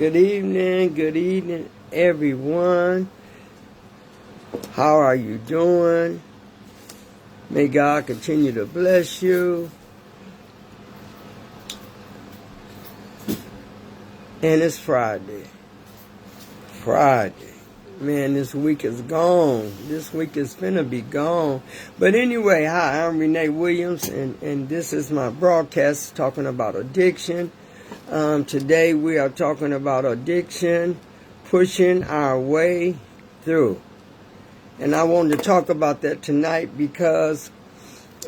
Good evening, everyone. How are you doing? May God continue to bless you. And it's Friday. Man, this week is gone. This week is finna be gone. But anyway, hi, I'm Renee Williams, and this is my broadcast talking about addiction. Today we are talking about addiction, pushing our way through. And I wanted to talk about that tonight because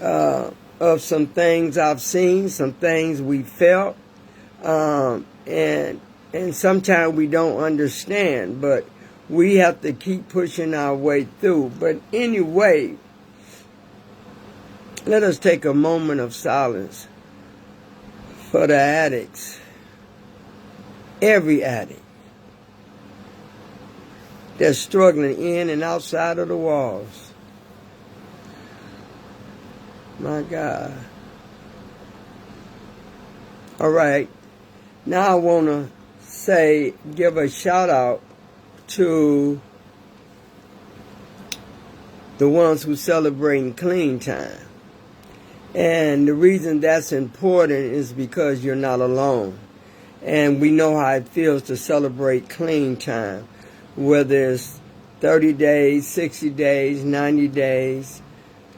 of some things I've seen, some things we felt, and sometimes we don't understand, but we have to keep pushing our way through. But anyway, let us take a moment of silence for the addicts. Every addict that's struggling in and outside of the walls. My God. All right. Now I want to give a shout out to the ones who celebrating Clean Time. And the reason that's important is because you're not alone. And we know how it feels to celebrate Clean Time, whether it's 30 days, 60 days, 90 days,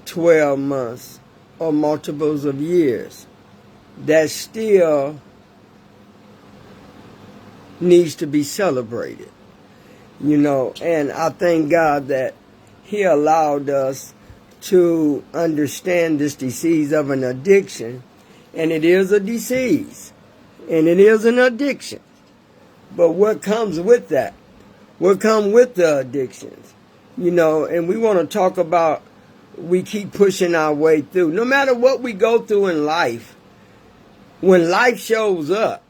12 months, or multiples of years. That still needs to be celebrated. And I thank God that He allowed us to understand this disease of an addiction. And it is a disease. And it is an addiction. But what comes with that? What comes with the addictions? And we want to talk about we keep pushing our way through. No matter what we go through in life, when life shows up,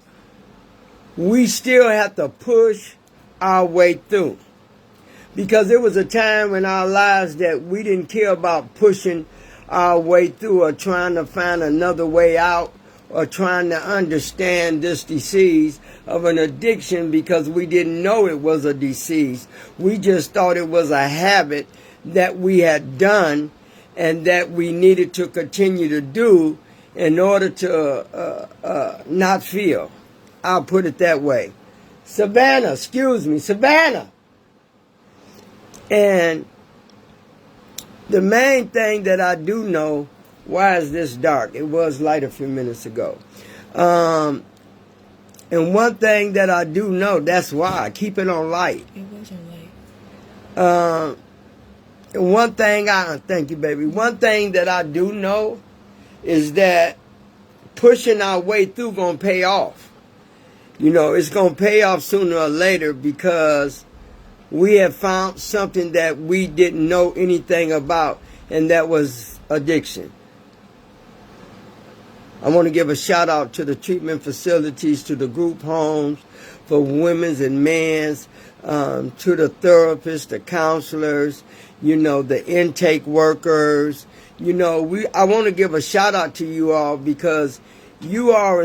we still have to push our way through. Because there was a time in our lives that we didn't care about pushing our way through or trying to find another way out or trying to understand this disease of an addiction because we didn't know it was a disease. We just thought it was a habit that we had done and that we needed to continue to do in order to not feel. I'll put it that way. Savannah. And the main thing that I do know, why is this dark? It was light a few minutes ago. And one thing that I do know, that's why. Keep it on light. It was on light. Thank you, baby. One thing that I do know is that pushing our way through gonna pay off. It's gonna pay off sooner or later because we have found something that we didn't know anything about, and that was addiction. I want to give a shout out to the treatment facilities, to the group homes for women's and men's, to the therapists, the counselors, the intake workers. I want to give a shout out to you all because you are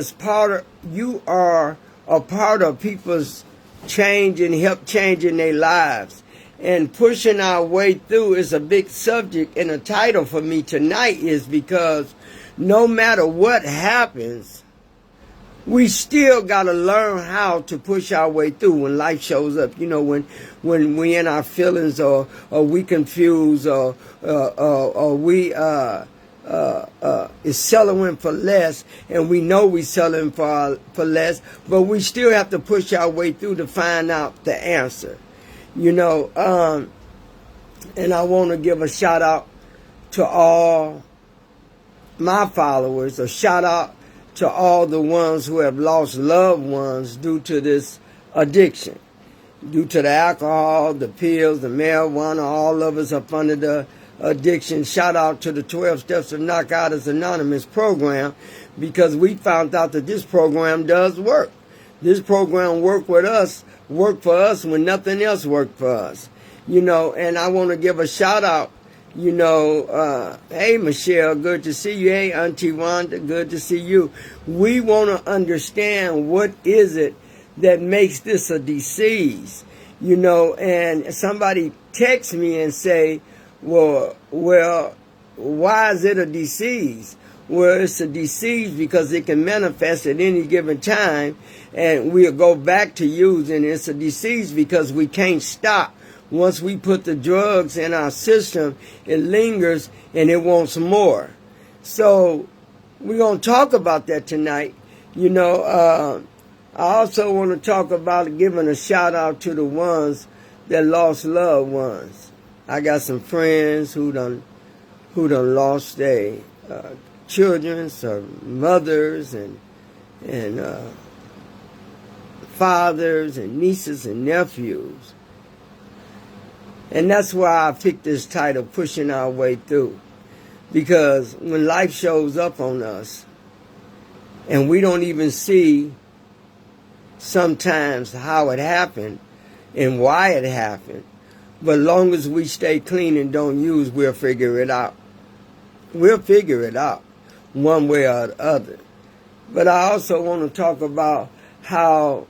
a part of people's change and help changing their lives. And pushing our way through is a big subject, and the title for me tonight is because no matter what happens, we still got to learn how to push our way through when life shows up. When we in our feelings or we confused or we is selling for less, and we know we selling for less, but we still have to push our way through to find out the answer. And I want to give a shout out to all my followers, a shout out to all the ones who have lost loved ones due to this addiction, due to the alcohol, the pills, the marijuana. All of us up under the addiction. Shout out to the 12 Steps of Narcotics Anonymous program, because we found out that this program does work. This program worked for us when nothing else worked for us. And I want to give a shout out, hey, Michelle, good to see you. Hey, Auntie Wanda, good to see you. We want to understand what is it that makes this a disease. You know, and somebody texts me and say, well, why is it a disease? Well, it's a disease because it can manifest at any given time, and we'll go back to using it. It's a disease because we can't stop. Once we put the drugs in our system, it lingers and it wants more. So we're going to talk about that tonight. You know, I also want to talk about giving a shout out to the ones that lost loved ones. I got some friends who done lost their children, some mothers and fathers and nieces and nephews. And that's why I picked this title, Pushing Our Way Through. Because when life shows up on us and we don't even see sometimes how it happened and why it happened, but long as we stay clean and don't use, we'll figure it out. We'll figure it out one way or the other. But I also want to talk about how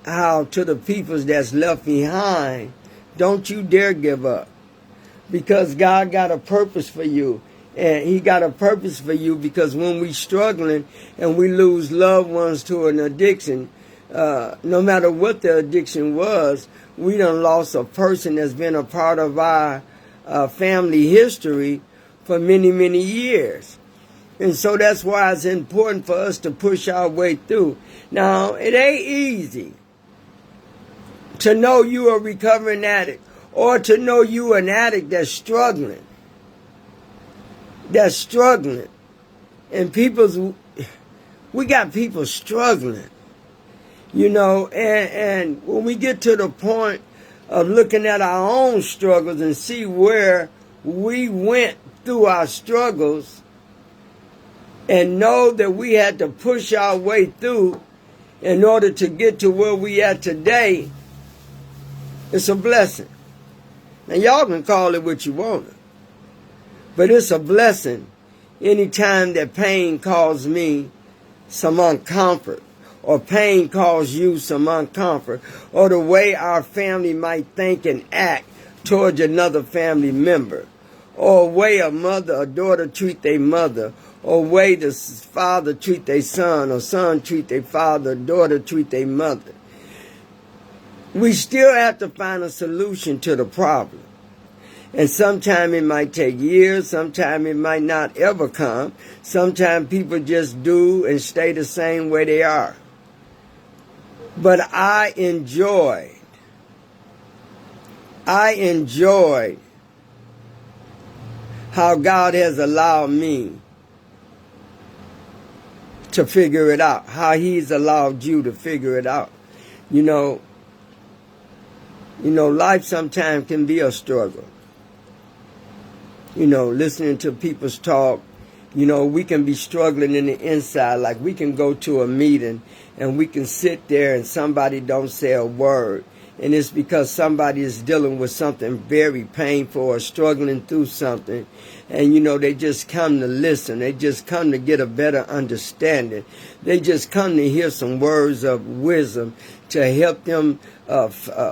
to the peoples that's left behind, don't you dare give up. Because God got a purpose for you. And he got a purpose for you because when we struggling and we lose loved ones to an addiction, no matter what the addiction was, we done lost a person that's been a part of our family history for many, many years. And so that's why it's important for us to push our way through. Now, it ain't easy to know you a recovering addict or to know you an addict that's struggling. And we got people struggling, you know, and when we get to the point of looking at our own struggles and see where we went through our struggles and know that we had to push our way through in order to get to where we at today, it's a blessing. Now, y'all can call it what you want, but it's a blessing anytime that pain caused me some uncomfort, or pain caused you some uncomfort, or the way our family might think and act towards another family member, or a way a mother or daughter treat their mother, or a way the father treat their son, or son treat their father, daughter treat their mother. We still have to find a solution to the problem. And sometimes it might take years, sometimes it might not ever come. Sometimes people just do and stay the same way they are. But I enjoyed how God has allowed me to figure it out, how he's allowed you to figure it out. You know, life sometimes can be a struggle. You know, listening to people's talk, you know, we can be struggling in the inside. Like we can go to a meeting and we can sit there and somebody don't say a word. And it's because somebody is dealing with something very painful or struggling through something. And, you know, they just come to listen. They just come to get a better understanding. They just come to hear some words of wisdom to help them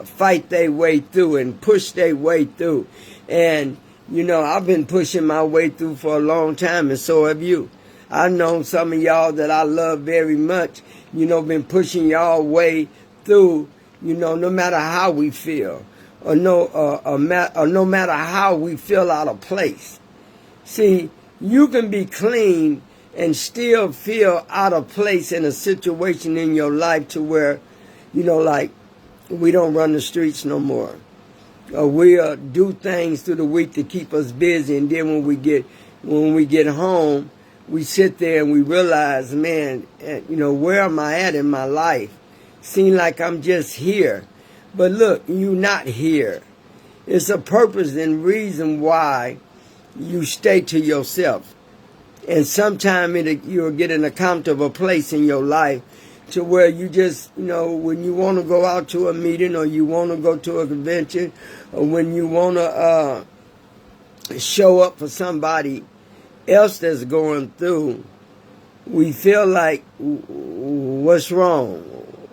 fight their way through and push their way through. And, you know, I've been pushing my way through for a long time, and so have you. I've known some of y'all that I love very much, you know, been pushing y'all way through, you know, no matter how we feel, or no matter how we feel out of place. See, you can be clean and still feel out of place in a situation in your life to where, you know, like we don't run the streets no more. We'll do things through the week to keep us busy, and then when we get home, we sit there and we realize, man, you know, where am I at in my life? Seem like I'm just here. But look, you're not here. It's a purpose and reason why you stay to yourself. And sometime you'll get in a comfortable place in your life to where you just, you know, when you want to go out to a meeting or you want to go to a convention or when you want to show up for somebody else that's going through, we feel like, what's wrong?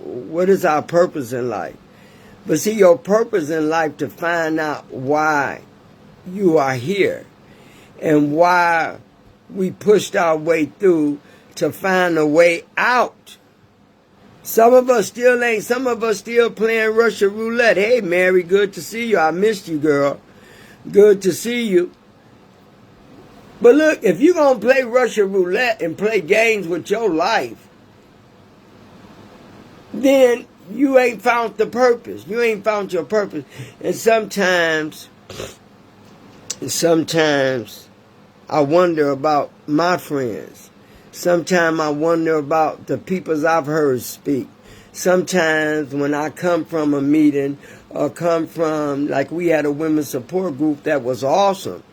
what is our purpose in life? But see, your purpose in life to find out why you are here and why we pushed our way through to find a way out. Some of us still ain't. Some of us still playing Russian roulette. Hey, Mary, good to see you. I missed you, girl. Good to see you. But look, if you're going to play Russian roulette and play games with your life, then you ain't found the purpose. You ain't found your purpose. And sometimes I wonder about my friends. Sometimes I wonder about the peoples I've heard speak. Sometimes when I come from a meeting or come from, like we had a women's support group that was awesome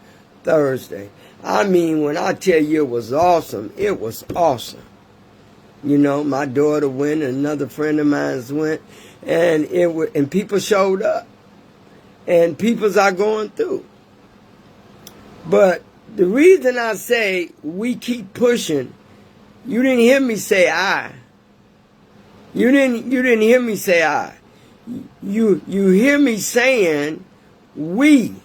Thursday. I mean, when I tell you it was awesome, it was awesome. You know, my daughter went, and another friend of mine went, and people showed up, and peoples are going through. But the reason I say we keep pushing, you didn't hear me say I. You didn't hear me say I. You hear me saying we,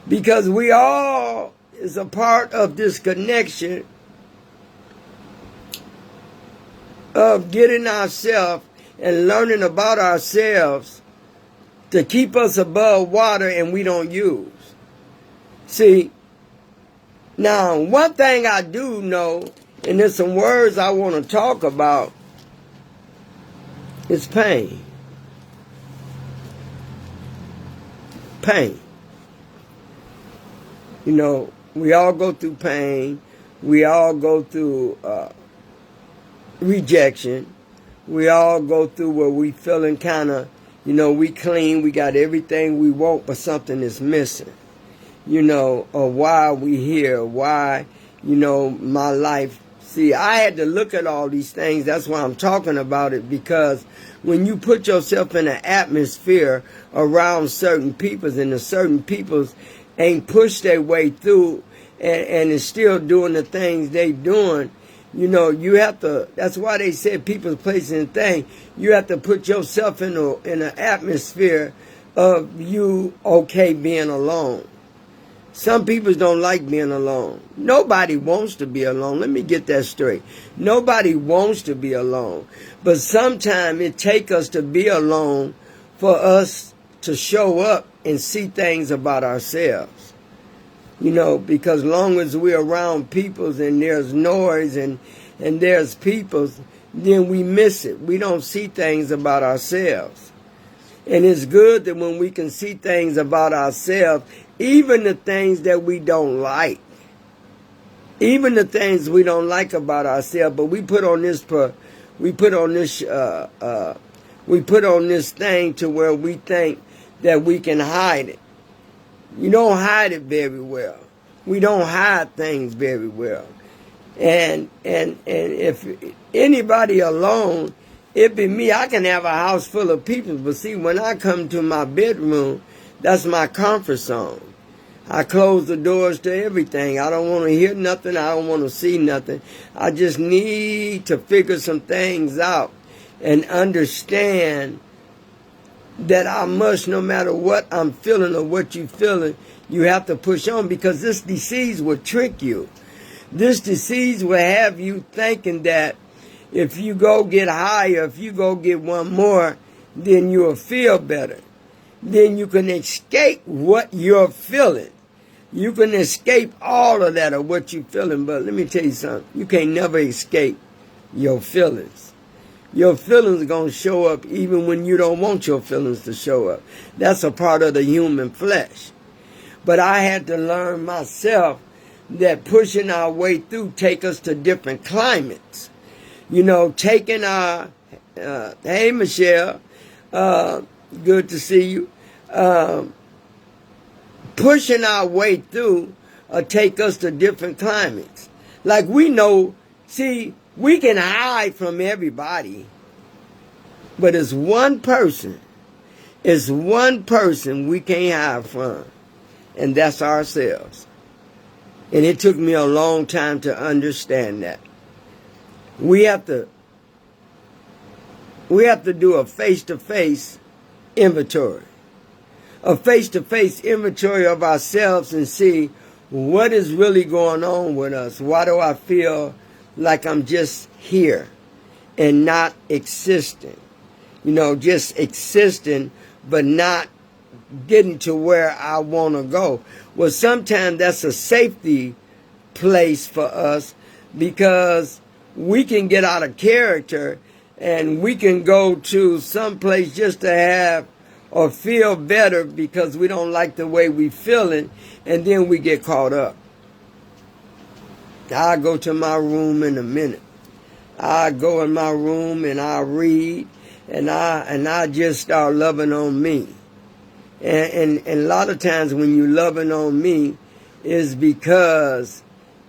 because we all is a part of this connection of getting ourselves and learning about ourselves to keep us above water and we don't use. See, now one thing I do know, and there's some words I want to talk about, is pain. Pain. You know, we all go through pain. We all go through rejection. We all go through where we feeling kind of, you know, we clean, we got everything we want, but something is missing. You know, or why are we here? Why, you know, my life. See, I had to look at all these things. That's why I'm talking about it, because when you put yourself in an atmosphere around certain peoples, and the certain peoples ain't pushed their way through and is still doing the things they doing, you know, you have to, that's why they said people, places, and things. You have to put yourself in an atmosphere of you okay being alone. Some people don't like being alone. Nobody wants to be alone. Let me get that straight. Nobody wants to be alone. But sometimes it takes us to be alone for us to show up and see things about ourselves. You know, because long as we're around peoples and there's noise and there's peoples, then we miss it. We don't see things about ourselves. And it's good that when we can see things about ourselves, even the things that we don't like, even the things we don't like about ourselves, but we put on this thing to where we think that we can hide it. You don't hide it very well. We don't hide things very well. And if anybody alone, it be me. I can have a house full of people, but see, when I come to my bedroom, that's my comfort zone. I close the doors to everything. I don't want to hear nothing. I don't want to see nothing. I just need to figure some things out and understand that I must, no matter what I'm feeling or what you're feeling, you have to push on, because this disease will trick you. This disease will have you thinking that if you go get higher, if you go get one more, then you'll feel better. Then you can escape what you're feeling. You can escape all of that of what you're feeling. But let me tell you something. You can't never escape your feelings. Your feelings are going to show up even when you don't want your feelings to show up. That's a part of the human flesh. But I had to learn myself that pushing our way through take us to different climates. You know, taking our, hey Michelle, good to see you. Pushing our way through take us to different climates. Like we know, see, we can hide from everybody, but it's one person we can't hide from, and that's ourselves. And it took me a long time to understand that. We have to we have to do a face-to-face inventory. A face-to-face inventory of ourselves and see what is really going on with us. Why do I feel like I'm just here and not existing? Just existing, but not getting to where I want to go. Well, sometimes that's a safety place for us because we can get out of character and we can go to some place just to have or feel better because we don't like the way we feeling, and then we get caught up. I'll go to my room in a minute. I go in my room and I read and I just start loving on me. And a lot of times when you loving on me is because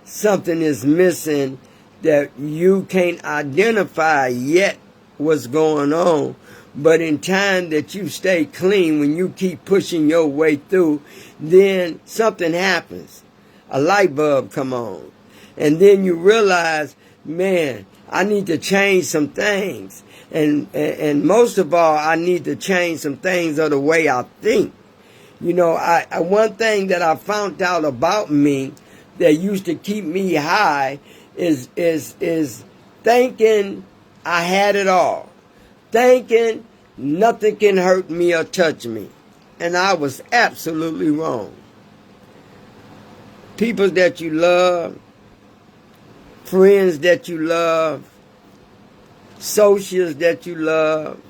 something is missing that you can't identify yet what's going on. But in time that you stay clean, when you keep pushing your way through, then something happens. A light bulb come on. And then you realize, man, I need to change some things. And most of all, I need to change some things of the way I think. One thing that I found out about me that used to keep me high is thinking I had it all. Thinking nothing can hurt me or touch me. And I was absolutely wrong. People that you love, friends that you love, associates that you love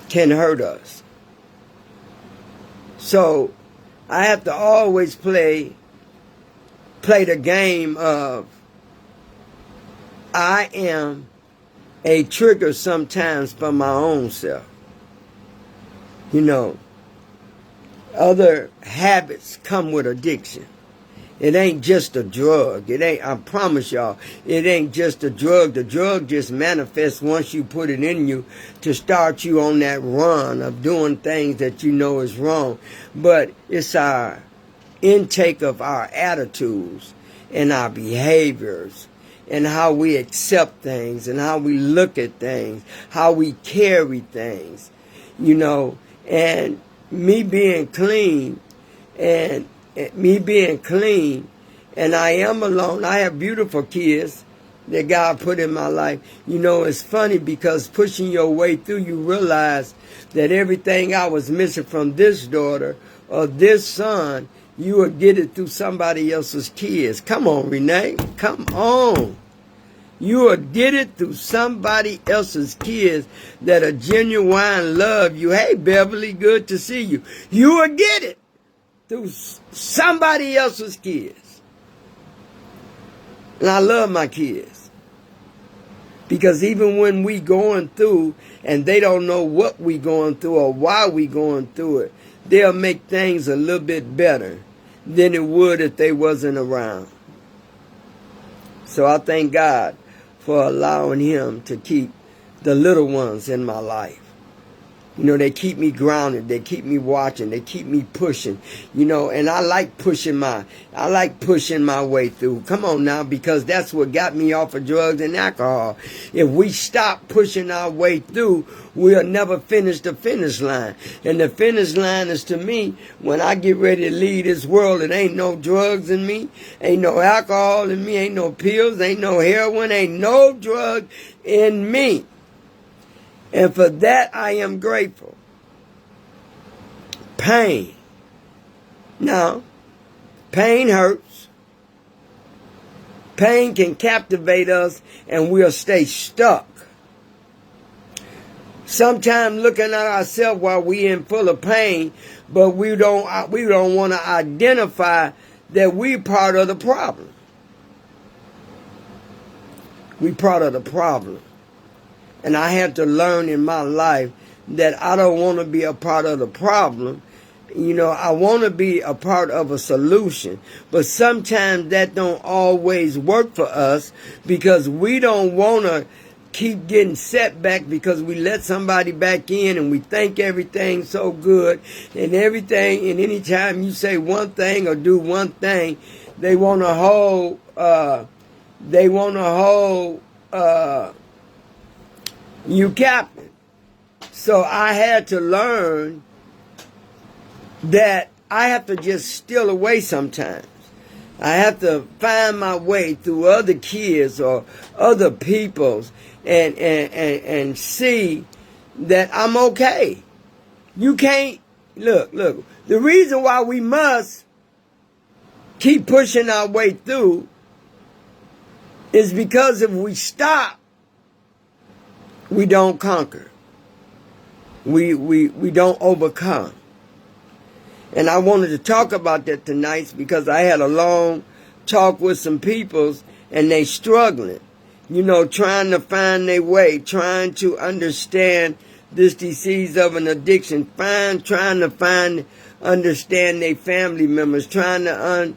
can hurt us. So I have to always play the game of I am a trigger sometimes for my own self. Other habits come with addiction. It ain't just a drug. I promise y'all, it ain't just a drug. The drug just manifests once you put it in you to start you on that run of doing things that you know is wrong. But it's our intake of our attitudes and our behaviors and how we accept things and how we look at things, how we carry things, and me being clean and I am alone. I have beautiful kids that God put in my life. It's funny because pushing your way through, you realize that everything I was missing from this daughter or this son, you will get it through somebody else's kids. Come on, Renee. Come on. You will get it through somebody else's kids that are genuine love you. Hey, Beverly, good to see you. You will get it through somebody else's kids. And I love my kids. Because even when we going through and they don't know what we going through or why we going through it, they'll make things a little bit better than it would if they wasn't around. So I thank God for allowing him to keep the little ones in my life. They keep me grounded. They keep me watching. They keep me pushing. And I like pushing my way through. Come on now, because that's what got me off of drugs and alcohol. If we stop pushing our way through, we'll never finish the finish line. And the finish line is, to me, when I get ready to leave this world, it ain't no drugs in me, ain't no alcohol in me, ain't no pills, ain't no heroin, ain't no drug in me. And for that, I am grateful. Pain. Now, pain hurts. Pain can captivate us and we'll stay stuck. Sometimes looking at ourselves while we in full of pain, but we don't want to identify that we part of the problem. We part of the problem. And I had to learn in my life that I don't want to be a part of the problem. I want to be a part of a solution. But sometimes that don't always work for us because we don't want to keep getting set back because we let somebody back in and we think everything's so good and everything. And anytime you say one thing or do one thing, they want to hold you captain. So I had to learn that I have to just steal away sometimes. I have to find my way through other kids or other people's and see that I'm okay. You can't look. The reason why we must keep pushing our way through is because if we stop, we don't conquer. We don't overcome. And I wanted to talk about that tonight because I had a long talk with some peoples and they struggling, trying to find their way, trying to understand this disease of an addiction, trying to understand their family members, trying to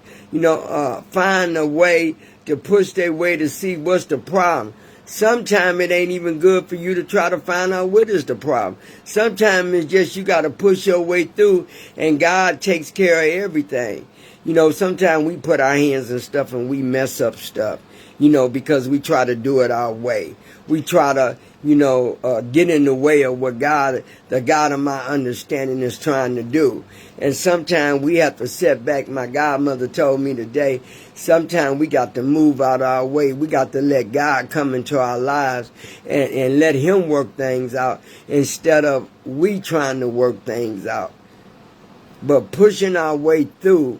find a way to push their way to see what's the problem. Sometimes it ain't even good for you to try to find out what is the problem. Sometimes it's just you got to push your way through and God takes care of everything. Sometimes we put our hands in stuff and we mess up stuff, because we try to do it our way. We try to, get in the way of what the God of my understanding is trying to do. And sometimes we have to set back. My godmother told me today, sometimes we got to move out of our way. We got to let God come into our lives and let him work things out instead of we trying to work things out. But pushing our way through,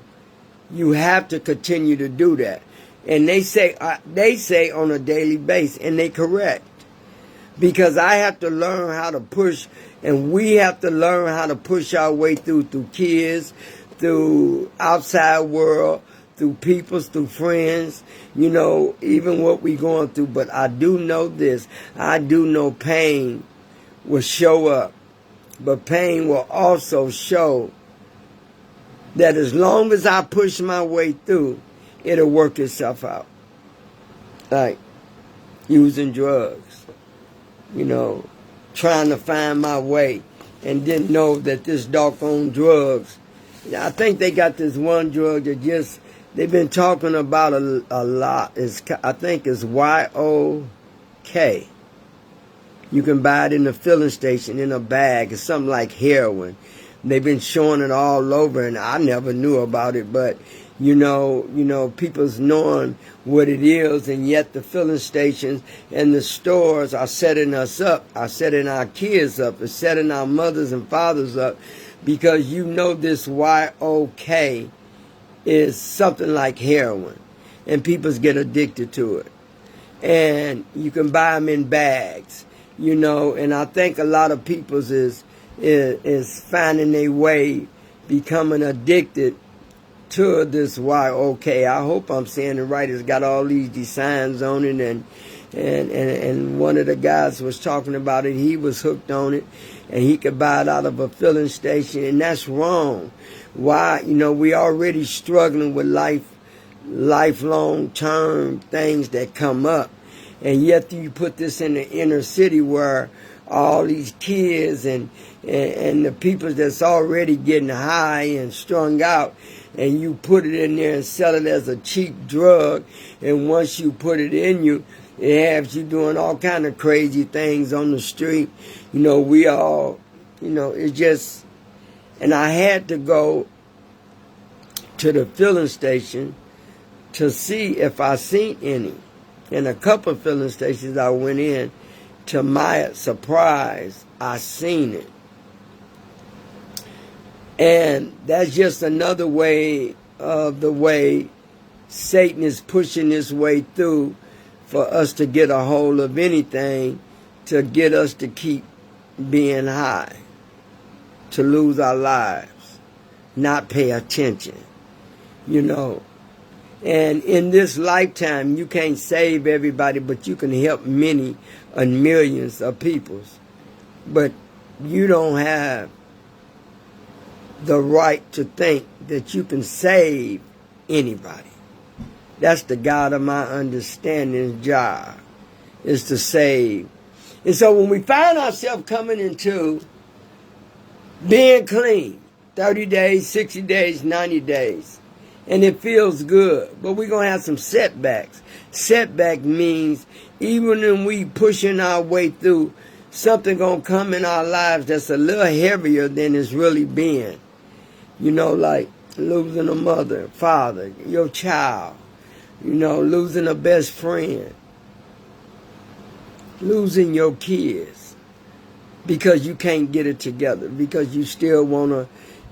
you have to continue to do that. And they say on a daily basis, and they correct. Because I have to learn how to push, and we have to learn how to push our way through kids, through outside world, through peoples, through friends, even what we going through. But I do know this. I do know pain will show up. But pain will also show that as long as I push my way through, it'll work itself out. Like using drugs. Trying to find my way and didn't know that this doggone drugs. I think they got this one drug that they've been talking about a lot. I think it's YOK. You can buy it in the filling station in a bag. It's something like heroin. They've been showing it all over and I never knew about it, but people's knowing what it is, and yet the filling stations and the stores are setting us up, are setting our kids up, are setting our mothers and fathers up, because this YOK is something like heroin, and people get addicted to it. And you can buy them in bags, and I think a lot of people is finding their way, becoming addicted to this YOK. I hope I'm saying it right. It's got all these designs on it, and one of the guys was talking about it. He was hooked on it, and he could buy it out of a filling station, and that's wrong. Why? We already struggling with lifelong term things that come up, and yet you put this in the inner city where all these kids and the people that's already getting high and strung out, and you put it in there and sell it as a cheap drug, and once you put it in you, it has you doing all kind of crazy things on the street. We all, it's just, and I had to go to the filling station to see if I seen any. And a couple of filling stations I went in, to my surprise, I seen it. And that's just another way of the way Satan is pushing his way through for us to get a hold of anything, to get us to keep being high, to lose our lives, not pay attention, And in this lifetime, you can't save everybody, but you can help many and millions of people. But you don't have the right to think that you can save anybody. That's the God of my understanding's job, is to save. And so when we find ourselves coming into being clean, 30 days, 60 days, 90 days, and it feels good. But we're going to have some setbacks. Setback means even when we pushing our way through, something going to come in our lives that's a little heavier than it's really been. You know, like losing a mother, father, your child, you know, losing a best friend, losing your kids because you can't get it together, because you still want to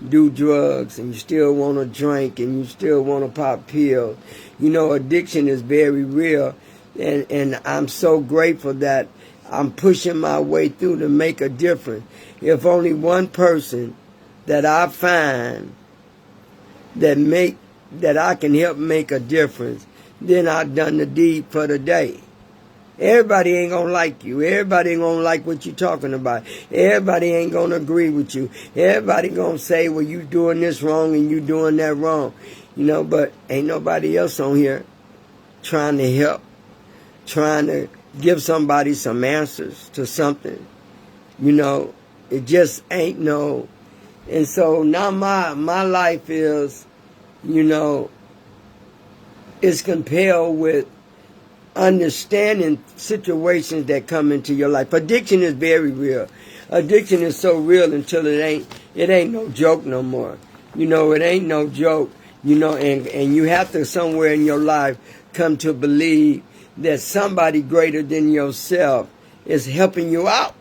do drugs and you still want to drink and you still want to pop pills. You know, addiction is very real, and I'm so grateful that I'm pushing my way through to make a difference. If only one person that I find that I can help make a difference, then I've done the deed for the day. Everybody ain't gonna like you. Everybody ain't gonna like what you're talking about. Everybody ain't gonna agree with you. Everybody gonna say, well, you doing this wrong and you doing that wrong. You know, but ain't nobody else on here trying to help, trying to give somebody some answers to something. You know, it just ain't no. And so now my life is, you know, is compelled with understanding situations that come into your life. Addiction is very real. Addiction is so real until it ain't no joke no more. You know, it ain't no joke. You know, and you have to somewhere in your life come to believe that somebody greater than yourself is helping you out.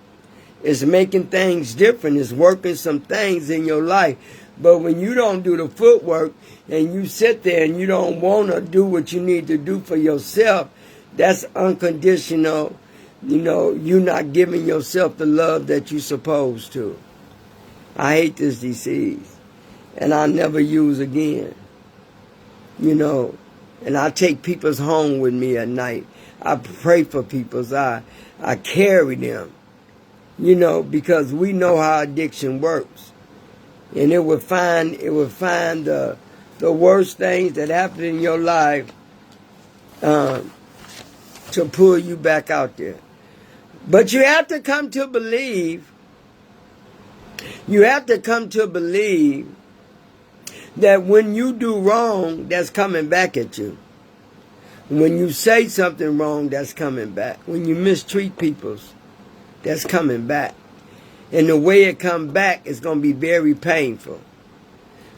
It's making things different. It's working some things in your life. But when you don't do the footwork and you sit there and you don't want to do what you need to do for yourself, that's unconditional. You know, you're not giving yourself the love that you're supposed to. I hate this disease. And I'll never use again. You know, and I take people's home with me at night. I pray for people's. I carry them. You know, because we know how addiction works. And it would find the worst things that happen in your life to pull you back out there. But you have to come to believe, that when you do wrong, that's coming back at you. When you say something wrong, that's coming back. When you mistreat people, that's coming back. And the way it come back is going to be very painful.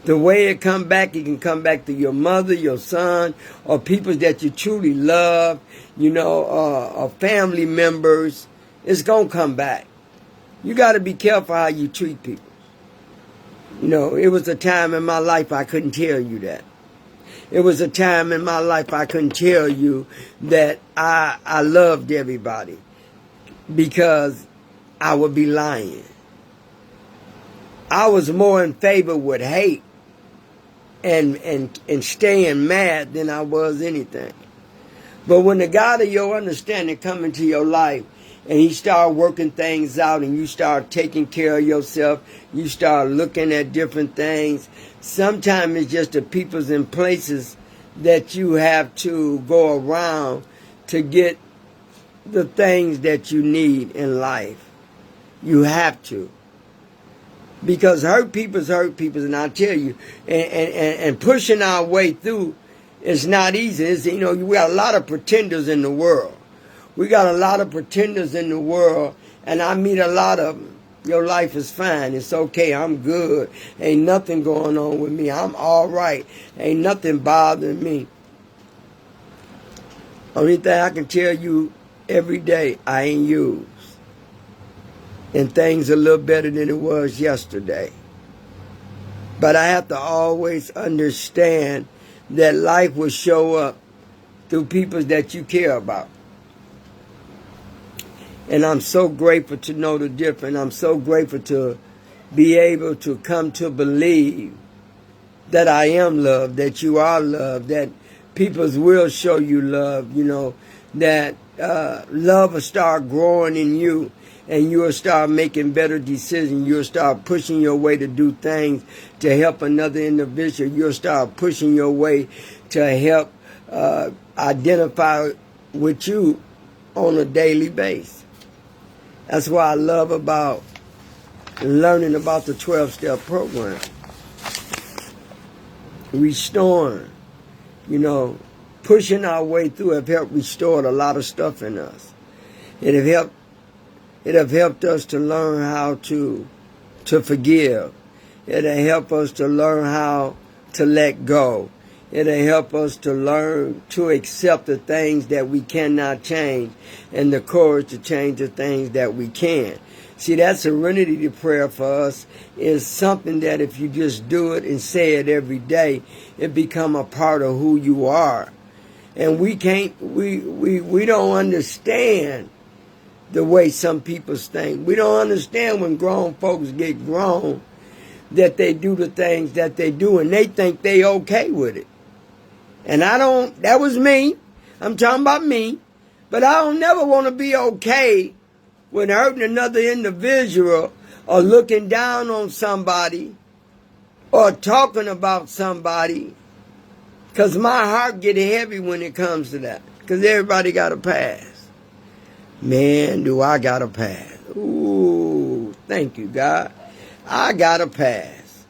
The way it come back, it can come back to your mother, your son, or people that you truly love, you know, or family members. It's going to come back. You got to be careful how you treat people. You know, it was a time in my life I couldn't tell you that. It was a time in my life I couldn't tell you that I loved everybody, because I would be lying. I was more in favor with hate and staying mad than I was anything. But when the God of your understanding come into your life and he start working things out and you start taking care of yourself, you start looking at different things, sometimes it's just the peoples and places that you have to go around to get the things that you need in life. You have to. Because hurt people's, and I tell you, and pushing our way through is not easy. It's, you know, we got a lot of pretenders in the world. We got a lot of pretenders in the world, and I meet a lot of them. Your life is fine. It's okay. I'm good. Ain't nothing going on with me. I'm all right. Ain't nothing bothering me. Only thing I can tell you every day, I ain't used. And things are a little better than it was yesterday. But I have to always understand that life will show up through people that you care about. And I'm so grateful to know the difference. I'm so grateful to be able to come to believe that I am loved, that you are loved, that people will show you love, you know, that love will start growing in you. And you'll start making better decisions. You'll start pushing your way to do things to help another individual. You'll start pushing your way to help identify with you on a daily basis. That's why I love about learning about the 12-step program. restoring, pushing our way through have helped restore a lot of stuff in us. It have helped us to learn how to forgive. It'll help us to learn how to let go. It'll help us to learn to accept the things that we cannot change and the courage to change the things that we can. See, that serenity prayer for us is something that if you just do it and say it every day, it become a part of who you are. And we don't understand the way some people think. We don't understand when grown folks get grown that they do the things that they do and they think they okay with it. And that was me. I'm talking about me. But I don't never want to be okay with hurting another individual or looking down on somebody or talking about somebody, because my heart get heavy when it comes to that, because everybody got a past. Man, do I got a past. Ooh, thank you, God. I got a past.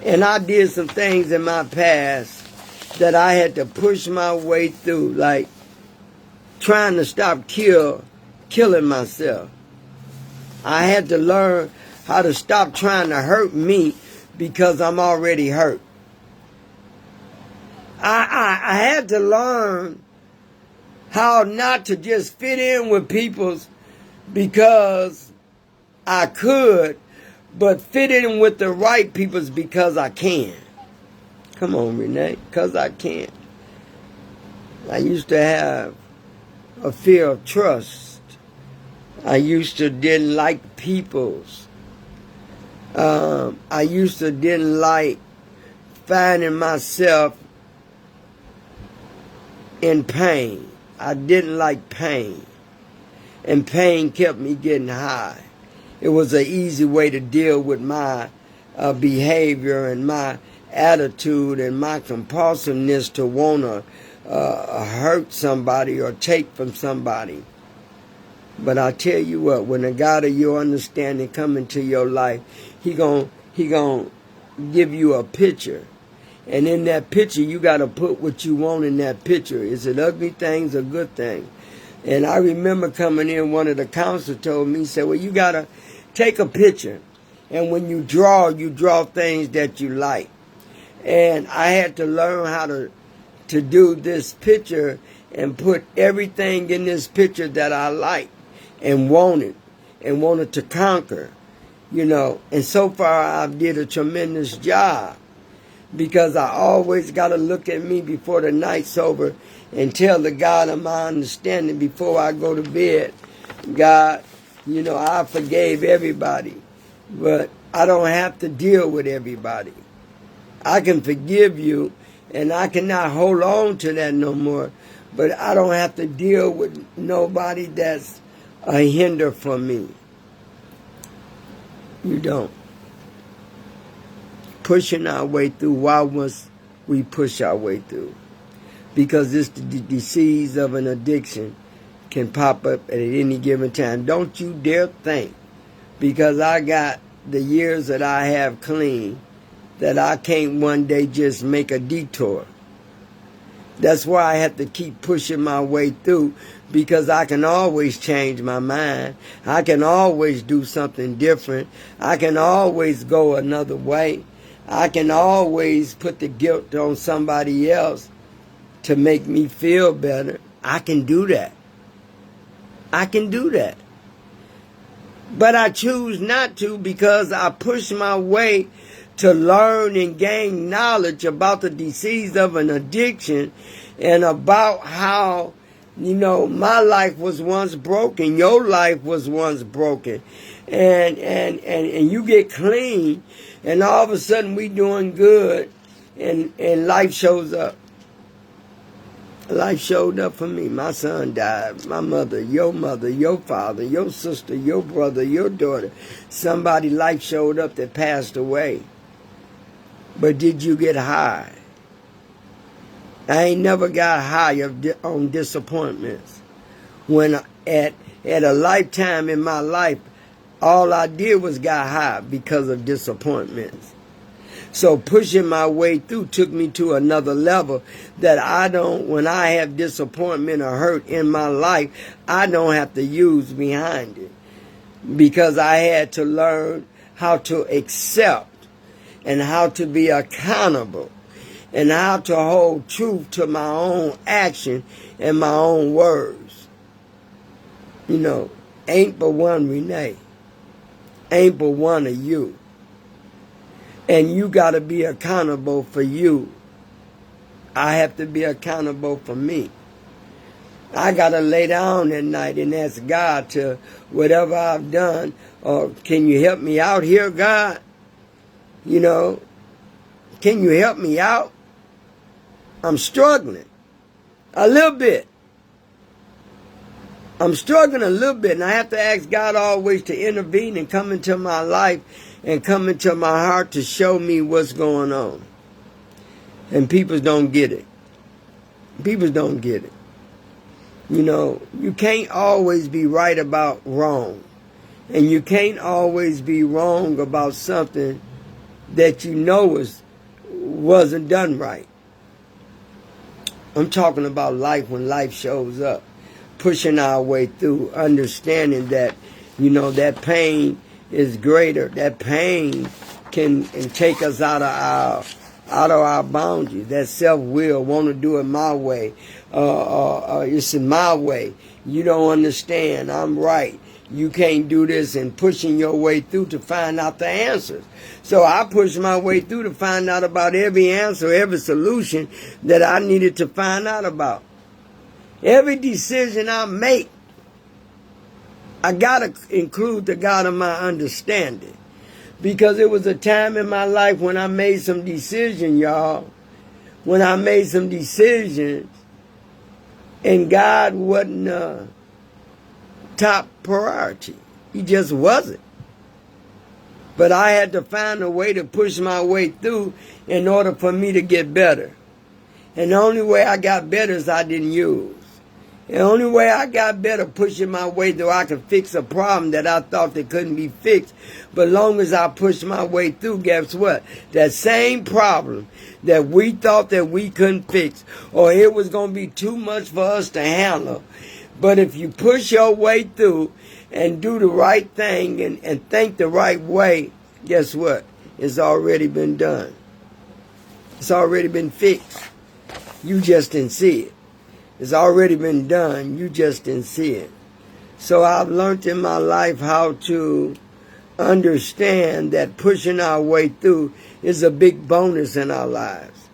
And I did some things in my past that I had to push my way through, like trying to stop killing myself. I had to learn how to stop trying to hurt me because I'm already hurt. I had to learn how not to just fit in with people's because I could, but fit in with the right people's because I can. Come on, Renee, because I can. I used to have a fear of trust. I used to didn't like people's. I used to didn't like finding myself in pain. I didn't like pain. And pain kept me getting high. It was an easy way to deal with my behavior and my attitude and my compulsiveness to want to hurt somebody or take from somebody. But I tell you what, when the God of your understanding come into your life, He gon' give you a picture. And in that picture, you got to put what you want in that picture. Is it ugly things or good things? And I remember coming in, one of the counselors told me, he said, well, you got to take a picture. And when you draw things that you like. And I had to learn how to do this picture and put everything in this picture that I like and wanted to conquer, And so far I've did a tremendous job, because I always got to look at me before the night's over and tell the God of my understanding before I go to bed, God, I forgave everybody, but I don't have to deal with everybody. I can forgive you, and I cannot hold on to that no more, but I don't have to deal with nobody that's a hinder for me. You don't. Pushing our way through. Why must we push our way through? Because this disease of an addiction can pop up at any given time. Don't you dare think, because I got the years that I have clean, that I can't one day just make a detour. That's why I have to keep pushing my way through, because I can always change my mind. I can always do something different. I can always go another way. I can always put the guilt on somebody else to make me feel better. I can do that. I can do that. But I choose not to, because I push my way to learn and gain knowledge about the disease of an addiction and about how, my life was once broken. Your life was once broken. And you get clean, and all of a sudden we doing good, and life shows up. Life showed up for me. My son died. My mother, your father, your sister, your brother, your daughter. Somebody life showed up that passed away. But did you get high? I ain't never got high on disappointments. When at a lifetime in my life, all I did was got high because of disappointments. So pushing my way through took me to another level that when I have disappointment or hurt in my life, I don't have to use behind it. Because I had to learn how to accept and how to be accountable and how to hold truth to my own action and my own words. You know, ain't but one Renee. Ain't but one of you. And you got to be accountable for you. I have to be accountable for me. I got to lay down at night and ask God to whatever I've done, or can you help me out here, God? You know, can you help me out? I'm struggling a little bit. I'm struggling a little bit, and I have to ask God always to intervene and come into my life and come into my heart to show me what's going on. And people don't get it. People don't get it. You know, you can't always be right about wrong. And you can't always be wrong about something that you know wasn't done right. I'm talking about life when life shows up. Pushing our way through, understanding that, you know, that pain is greater. That pain can take us out of our boundaries. That self-will, want to do it my way. It's in my way. You don't understand. I'm right. You can't do this, and pushing your way through to find out the answers. So I pushed my way through to find out about every answer, every solution that I needed to find out about. Every decision I make, I got to include the God of my understanding. Because it was a time in my life when I made some decisions, y'all. When I made some decisions, and God wasn't top priority. He just wasn't. But I had to find a way to push my way through in order for me to get better. And the only way I got better is I didn't use. The only way I got better pushing my way through, I could fix a problem that I thought that couldn't be fixed. But long as I pushed my way through, guess what? That same problem that we thought that we couldn't fix, or it was going to be too much for us to handle. But if you push your way through and do the right thing and think the right way, guess what? It's already been done. It's already been fixed. You just didn't see it. It's already been done. You just didn't see it. So I've learned in my life how to understand that pushing our way through is a big bonus in our lives.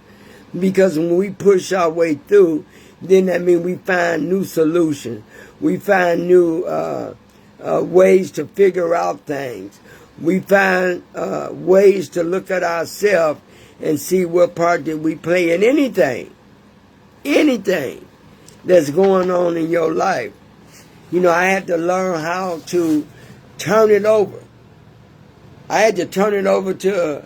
Because when we push our way through, then that means we find new solutions. We find new ways to figure out things. We find ways to look at ourselves and see what part did we play in anything that's going on in your life. You know, I had to learn how to turn it over. I had to turn it over to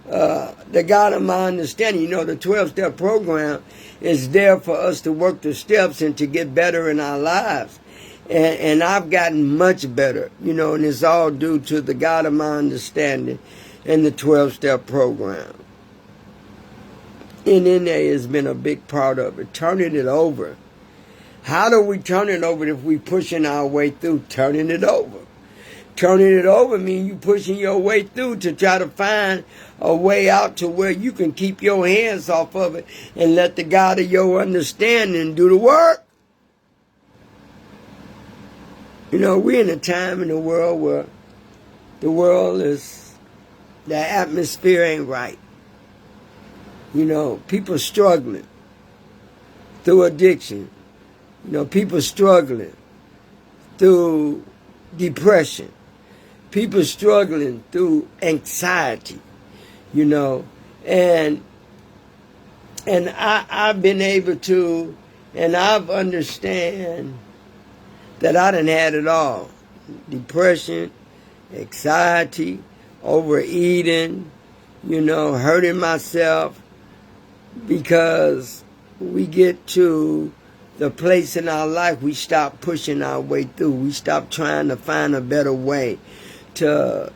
the God of my understanding. You know, the 12-step program is there for us to work the steps and to get better in our lives. And I've gotten much better, you know, and it's all due to the God of my understanding and the 12-step program. NNA has been a big part of it, turning it over. How do we turn it over if we pushing our way through? Turning it over. Turning it over means you pushing your way through to try to find a way out to where you can keep your hands off of it and let the God of your understanding do the work. You know, we're in a time in the world where the atmosphere ain't right. You know, people struggling through addiction. You know, people struggling through depression. People struggling through anxiety, you know. And I've been able to, and I've understand that I done had it all. Depression, anxiety, overeating, you know, hurting myself, because we get to the place in our life we stop pushing our way through. We stop trying to find a better way to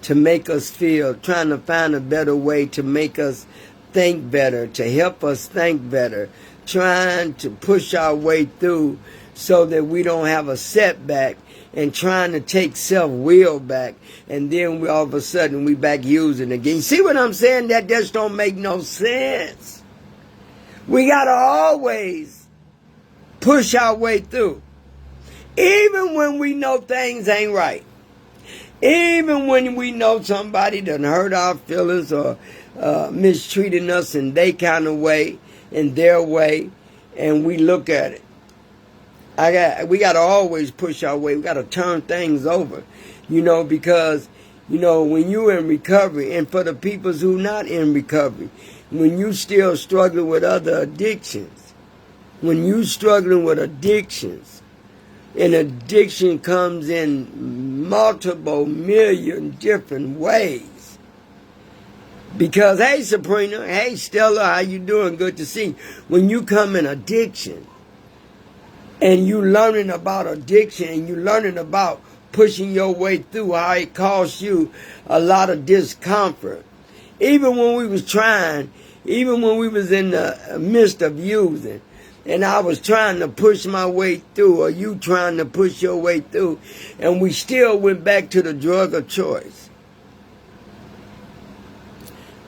to make us feel, trying to find a better way to make us think better, to help us think better, trying to push our way through so that we don't have a setback, and trying to take self-will back, and then we all of a sudden we back using again. You see what I'm saying? That just don't make no sense. We got to always push our way through. Even when we know things ain't right. Even when we know somebody done hurt our feelings or mistreating us in their kind of way, in their way, and we look at it. We got to always push our way. We got to turn things over, because, when you're in recovery, and for the people who not in recovery, when you still struggling with other addictions, when you struggling with addictions, and addiction comes in multiple million different ways. Because, hey, Sabrina, hey, Stella, how you doing? Good to see you. When you come in addiction, and you learning about addiction, and you learning about pushing your way through, how it costs you a lot of discomfort. Even when we was trying, even when we was in the midst of using, and I was trying to push my way through, or you trying to push your way through, and we still went back to the drug of choice.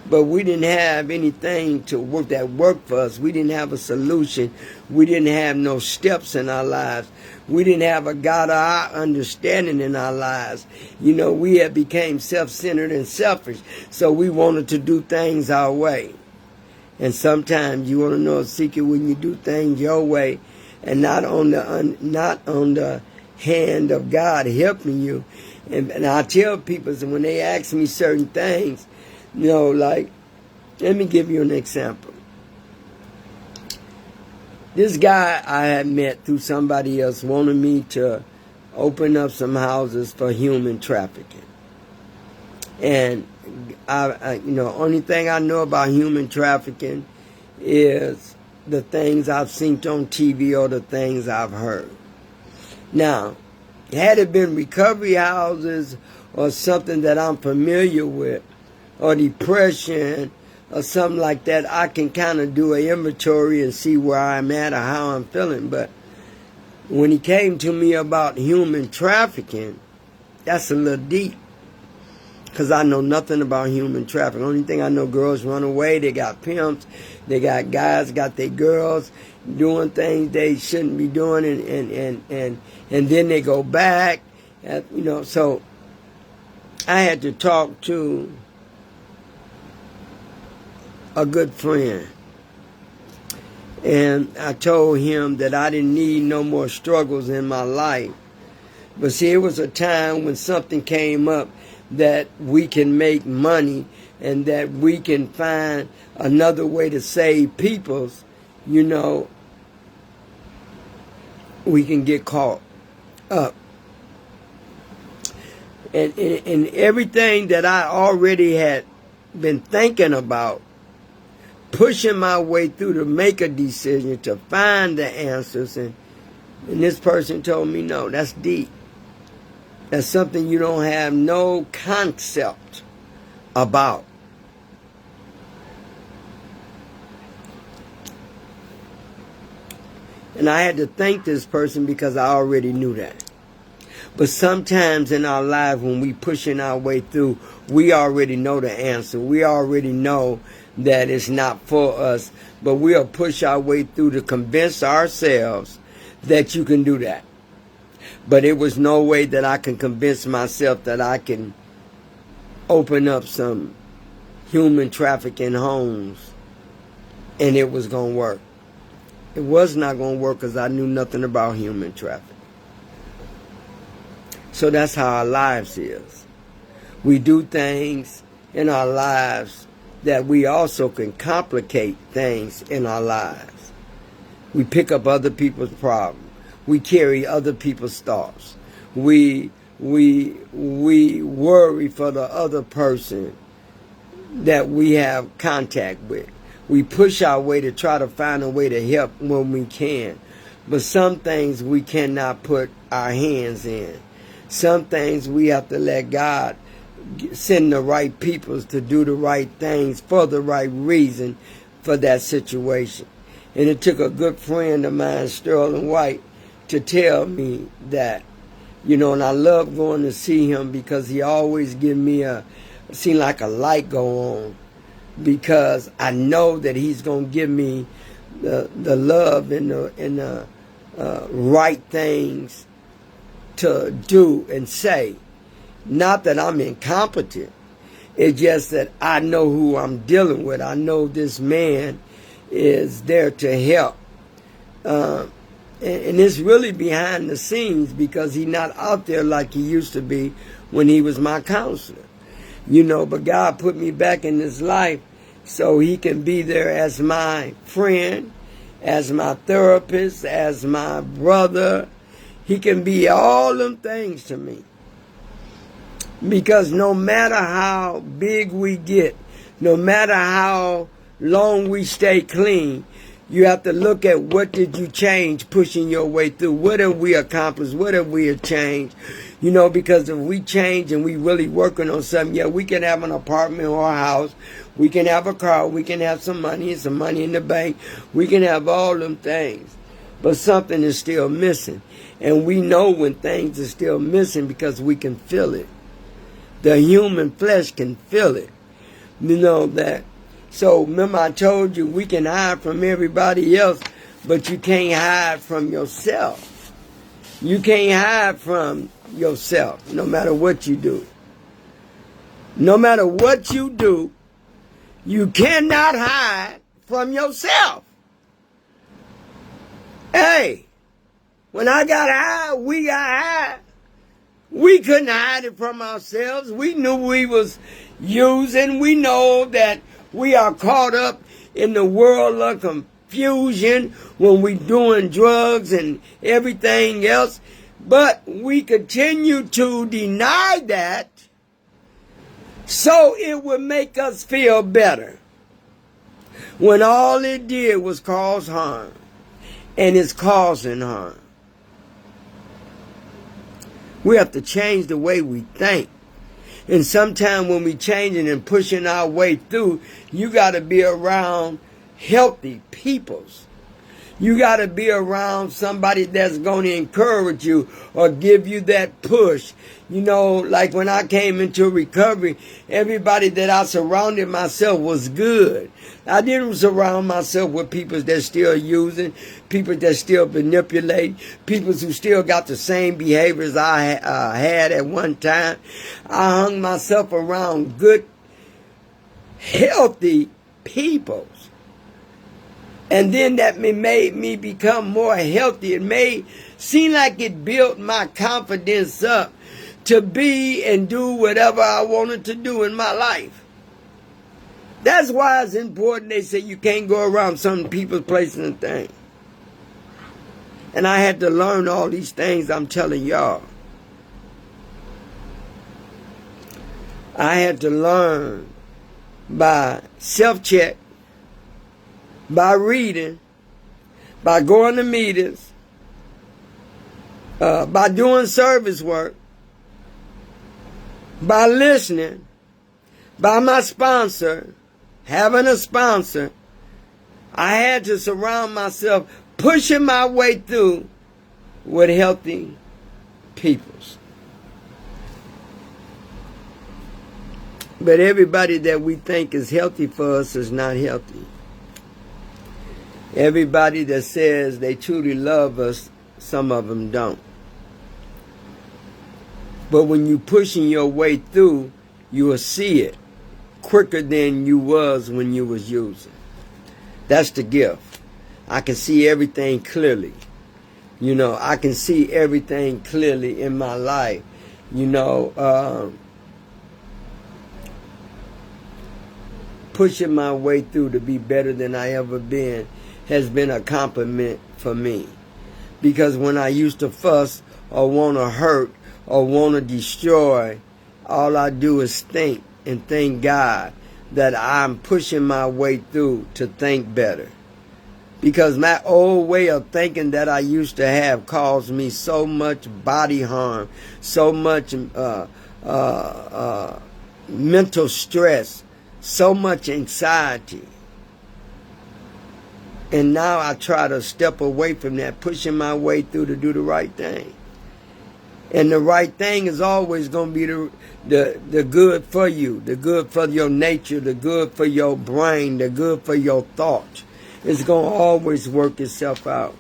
But we didn't have anything to work that worked for us. We didn't have a solution. We didn't have no steps in our lives. We didn't have a God of our understanding in our lives. We had became self-centered and selfish. So we wanted to do things our way. And sometimes you want to know a secret when you do things your way and not on the hand of God helping you. And I tell people, when they ask me certain things, like, let me give you an example. This guy I had met through somebody else wanted me to open up some houses for human trafficking. And only thing I know about human trafficking is the things I've seen on TV or the things I've heard. Now, had it been recovery houses or something that I'm familiar with, or depression or something like that, I can kind of do an inventory and see where I'm at or how I'm feeling. But when he came to me about human trafficking, that's a little deep. Because I know nothing about human trafficking. Only thing I know, girls run away. They got pimps. They got guys, got their girls doing things they shouldn't be doing, and then they go back. So I had to talk to a good friend. And I told him that I didn't need no more struggles in my life. But see, it was a time when something came up that we can make money and that we can find another way to save peoples, we can get caught up. And everything that I already had been thinking about, pushing my way through to make a decision, to find the answers. And this person told me, no, that's deep. That's something you don't have no concept about. And I had to thank this person because I already knew that. But sometimes in our lives when we pushing our way through, we already know the answer. We already know that it's not for us. But we'll push our way through to convince ourselves that you can do that. But it was no way that I can convince myself that I can open up some human trafficking homes and it was going to work. It was not going to work because I knew nothing about human trafficking. So that's how our lives is. We do things in our lives that we also can complicate things in our lives. We pick up other people's problems. We carry other people's thoughts. We worry for the other person that we have contact with. We push our way to try to find a way to help when we can. But some things we cannot put our hands in. Some things we have to let God send the right peoples to do the right things for the right reason for that situation. And it took a good friend of mine, Sterling White, to tell me that, you know, and I love going to see him because he always give me seem like a light go on, because I know that he's going to give me the love and the right things to do and say. Not that I'm incompetent. It's just that I know who I'm dealing with. I know this man is there to help. And it's really behind the scenes, because he's not out there like he used to be when he was my counselor. You know, but God put me back in his life so he can be there as my friend, as my therapist, as my brother. He can be all them things to me. Because no matter how big we get, no matter how long we stay clean, you have to look at what did you change pushing your way through. What have we accomplished? What have we changed? You know, because if we change and we really working on something, yeah, we can have an apartment or a house. We can have a car. We can have some money and some money in the bank. We can have all them things. But something is still missing. And we know when things are still missing because we can feel it. The human flesh can feel it. You know that. So remember I told you we can hide from everybody else, but you can't hide from yourself. You can't hide from yourself no matter what you do. No matter what you do, you cannot hide from yourself. Hey, when I got high, we got high. We couldn't hide it from ourselves. We knew we was using. We know that we are caught up in the world of confusion when we doing drugs and everything else. But we continue to deny that so it would make us feel better, when all it did was cause harm, and it's causing harm. We have to change the way we think. And sometimes when we changing and pushing our way through, you got to be around healthy peoples. You got to be around somebody that's going to encourage you or give you that push. You know, like when I came into recovery, everybody that I surrounded myself was good. I didn't surround myself with people that's still using, people that still manipulate, people who still got the same behaviors I had at one time. I hung myself around good, healthy people. And then that made me become more healthy. It seem like it built my confidence up to be and do whatever I wanted to do in my life. That's why it's important. They say you can't go around some people's places and things. And I had to learn all these things I'm telling y'all. I had to learn by self-check, by reading, by going to meetings, by doing service work, by listening, by my sponsor, having a sponsor. I had to surround myself, pushing my way through with healthy peoples. But everybody that we think is healthy for us is not healthy. Everybody that says they truly love us, some of them don't. But when you pushing your way through, you will see it quicker than you was when you was using. That's the gift. I can see everything clearly. You know, I can see everything clearly in my life. You know, pushing my way through to be better than I ever been has been a compliment for me. Because when I used to fuss or want to hurt or want to destroy, all I do is think and thank God that I'm pushing my way through to think better. Because my old way of thinking that I used to have caused me so much body harm, so much mental stress, so much anxiety. And now I try to step away from that, pushing my way through to do the right thing. And the right thing is always going to be the good for you, the good for your nature, the good for your brain, the good for your thoughts. It's going to always work itself out.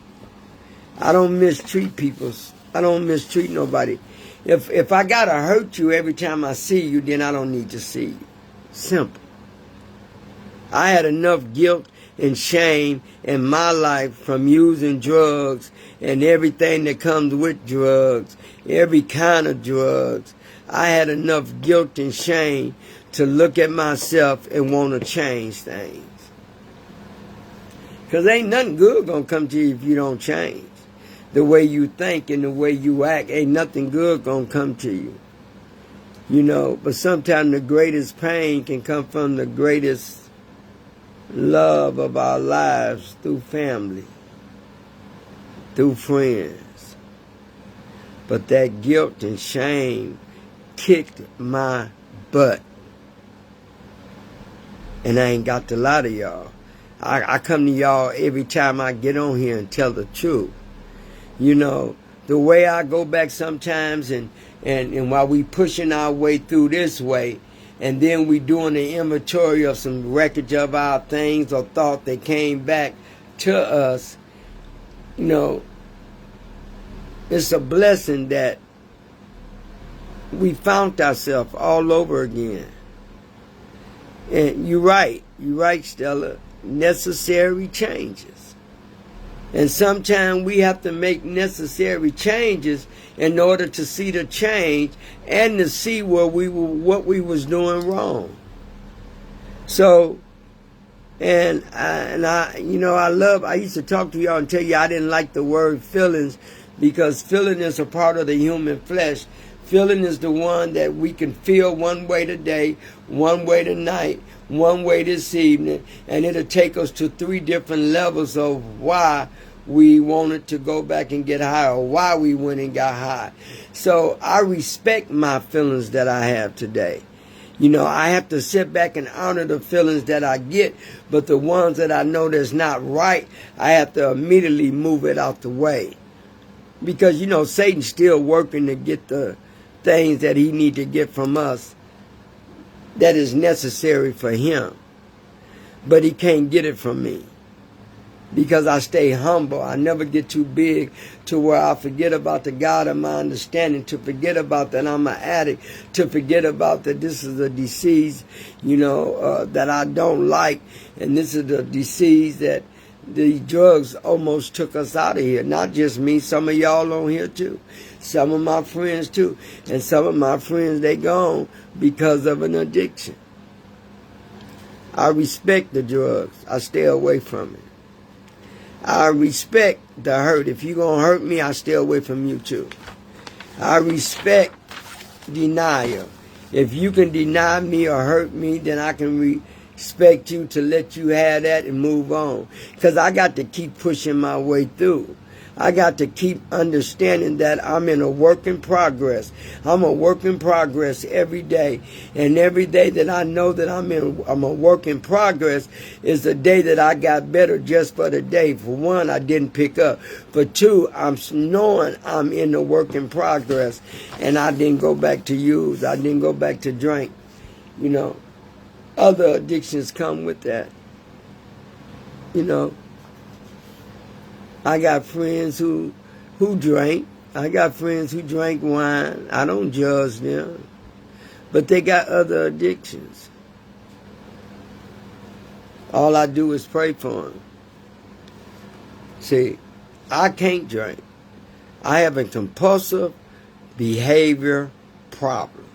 I don't mistreat people. I don't mistreat nobody. If I got to hurt you every time I see you, then I don't need to see you. Simple. I had enough guilt and shame in my life from using drugs and everything that comes with drugs, every kind of drugs. I had enough guilt and shame to look at myself and want to change things. Because ain't nothing good going to come to you if you don't change. The way you think and the way you act, ain't nothing good going to come to you. You know, but sometimes the greatest pain can come from the greatest love of our lives through family, through friends. But that guilt and shame kicked my butt. And I ain't got to lie to y'all. I come to y'all every time I get on here and tell the truth. You know, the way I go back sometimes and while we pushing our way through this way, and then we doing the inventory of some wreckage of our things or thought that came back to us, you know, it's a blessing that we found ourselves all over again. And you're right, Stella, necessary changes. And sometimes we have to make necessary changes in order to see the change and to see what we was doing wrong. So, I used to talk to y'all and tell you I didn't like the word feelings, because feeling is a part of the human flesh. Feeling is the one that we can feel one way today, one way tonight, one way this evening, and it'll take us to 3 different levels of why we wanted to go back and get high, or why we went and got high. So I respect my feelings that I have today. You know, I have to sit back and honor the feelings that I get, but the ones that I know that's not right, I have to immediately move it out the way. Because, you know, Satan's still working to get the things that he need to get from us that is necessary for him. But he can't get it from me, because I stay humble. I never get too big to where I forget about the God of my understanding, to forget about that I'm an addict, to forget about that this is a disease, that I don't like, and this is the disease that the drugs almost took us out of here. Not just me, some of y'all on here too. Some of my friends too. And some of my friends, they gone because of an addiction. I respect the drugs. I stay away from it. I respect the hurt. If you're going to hurt me, I stay away from you too. I respect denial. If you can deny me or hurt me, then I can respect you to let you have that and move on. Because I got to keep pushing my way through. I got to keep understanding that I'm in a work in progress. I'm a work in progress every day. And every day that I know that I'm a work in progress is the day that I got better just for the day. For one, I didn't pick up. For two, I'm knowing I'm in the work in progress. And I didn't go back to use. I didn't go back to drink. Other addictions come with that. I got friends who drank. I got friends who drank wine. I don't judge them. But they got other addictions. All I do is pray for them. See, I can't drink. I have a compulsive behavior problem.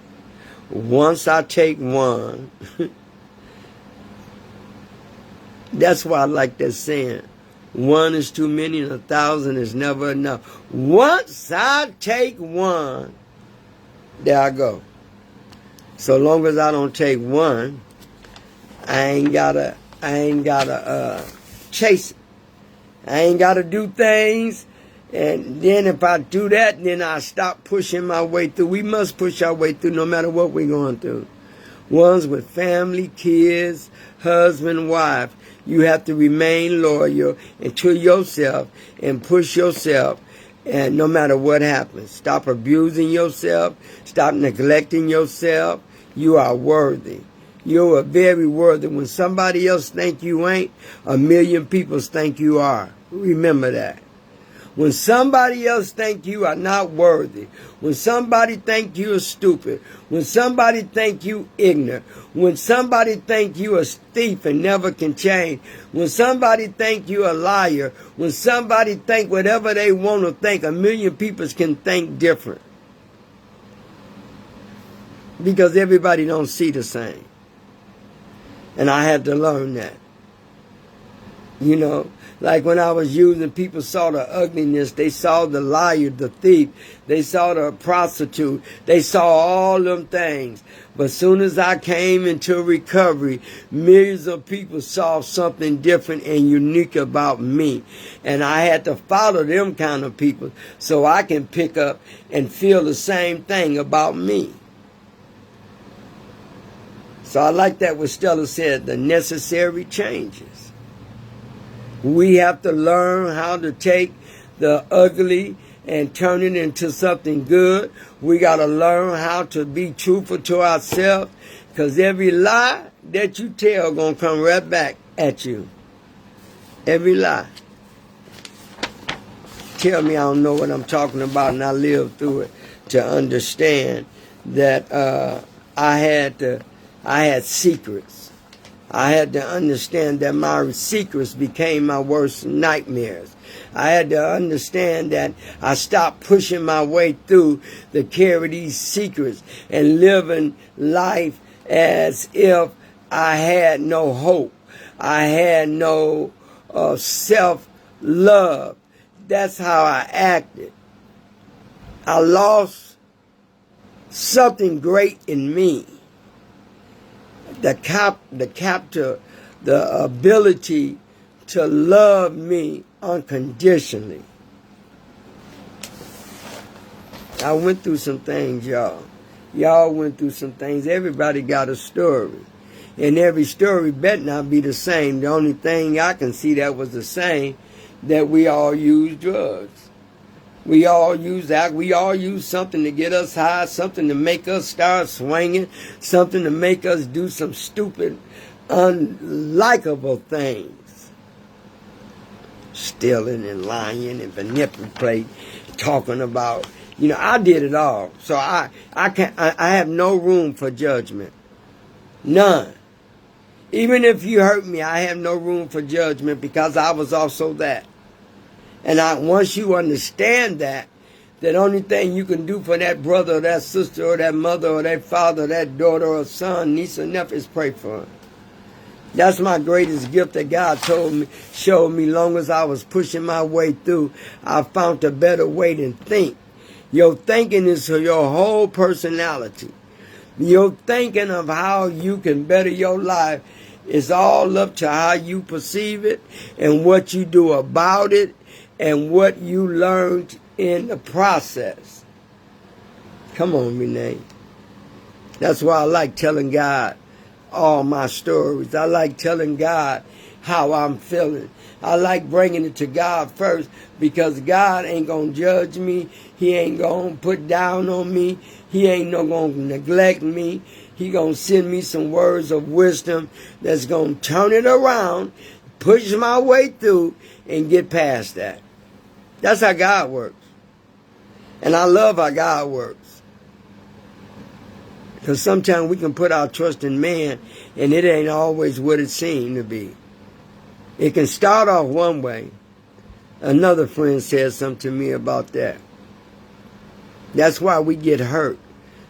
Once I take one, that's why I like that saying. One is too many and 1,000 is never enough. Once I take one, there I go. So long as I don't take one, I ain't gotta chase it. I ain't gotta do things. And then if I do that, then I stop pushing my way through. We must push our way through no matter what we're going through. ones with family, kids, husband, wife. You have to remain loyal and to yourself and push yourself, and no matter what happens. Stop abusing yourself. Stop neglecting yourself. You are worthy. You are very worthy. When somebody else think you ain't, a million people think you are. Remember that. When somebody else think you are not worthy, when somebody think you are stupid, when somebody think you ignorant, when somebody think you a thief and never can change, when somebody think you a liar, when somebody think whatever they want to think, a million people can think different. Because everybody don't see the same. And I had to learn that. You know, like when I was using, people saw the ugliness. They saw the liar, the thief. They saw the prostitute. They saw all them things. But as soon as I came into recovery, millions of people saw something different and unique about me. And I had to follow them kind of people so I can pick up and feel the same thing about me. So I like that what Stella said, the necessary changes. We have to learn how to take the ugly and turn it into something good. We got to learn how to be truthful to ourselves, because every lie that you tell going to come right back at you. Every lie. Tell me I don't know what I'm talking about, and I lived through it to understand that I had secrets. I had to understand that my secrets became my worst nightmares. I had to understand that I stopped pushing my way through to carry these secrets and living life as if I had no hope. I had no self-love. That's how I acted. I lost something great in me. The ability to love me unconditionally. I went through some things, y'all. Y'all went through some things. Everybody got a story. And every story better not be the same. The only thing I can see that was the same, that we all use drugs. We all use that. We all use something to get us high, something to make us start swinging, something to make us do some stupid, unlikable things. Stealing and lying and manipulating, talking about, I did it all. So I have no room for judgment. None. Even if you hurt me, I have no room for judgment, because I was also that. And once you understand that, the only thing you can do for that brother or that sister or that mother or that father or that daughter or son, niece or nephew, is pray for them. That's my greatest gift that God showed me. Long as I was pushing my way through, I found a better way to think. Your thinking is your whole personality. Your thinking of how you can better your life is all up to how you perceive it and what you do about it, and what you learned in the process. Come on, Renee. That's why I like telling God all my stories. I like telling God how I'm feeling. I like bringing it to God first, because God ain't going to judge me. He ain't going to put down on me. He ain't going to neglect me. He going to send me some words of wisdom that's going to turn it around, push my way through, and get past that. That's how God works. And I love how God works. Because sometimes we can put our trust in man, and it ain't always what it seemed to be. It can start off one way. Another friend said something to me about that. That's why we get hurt.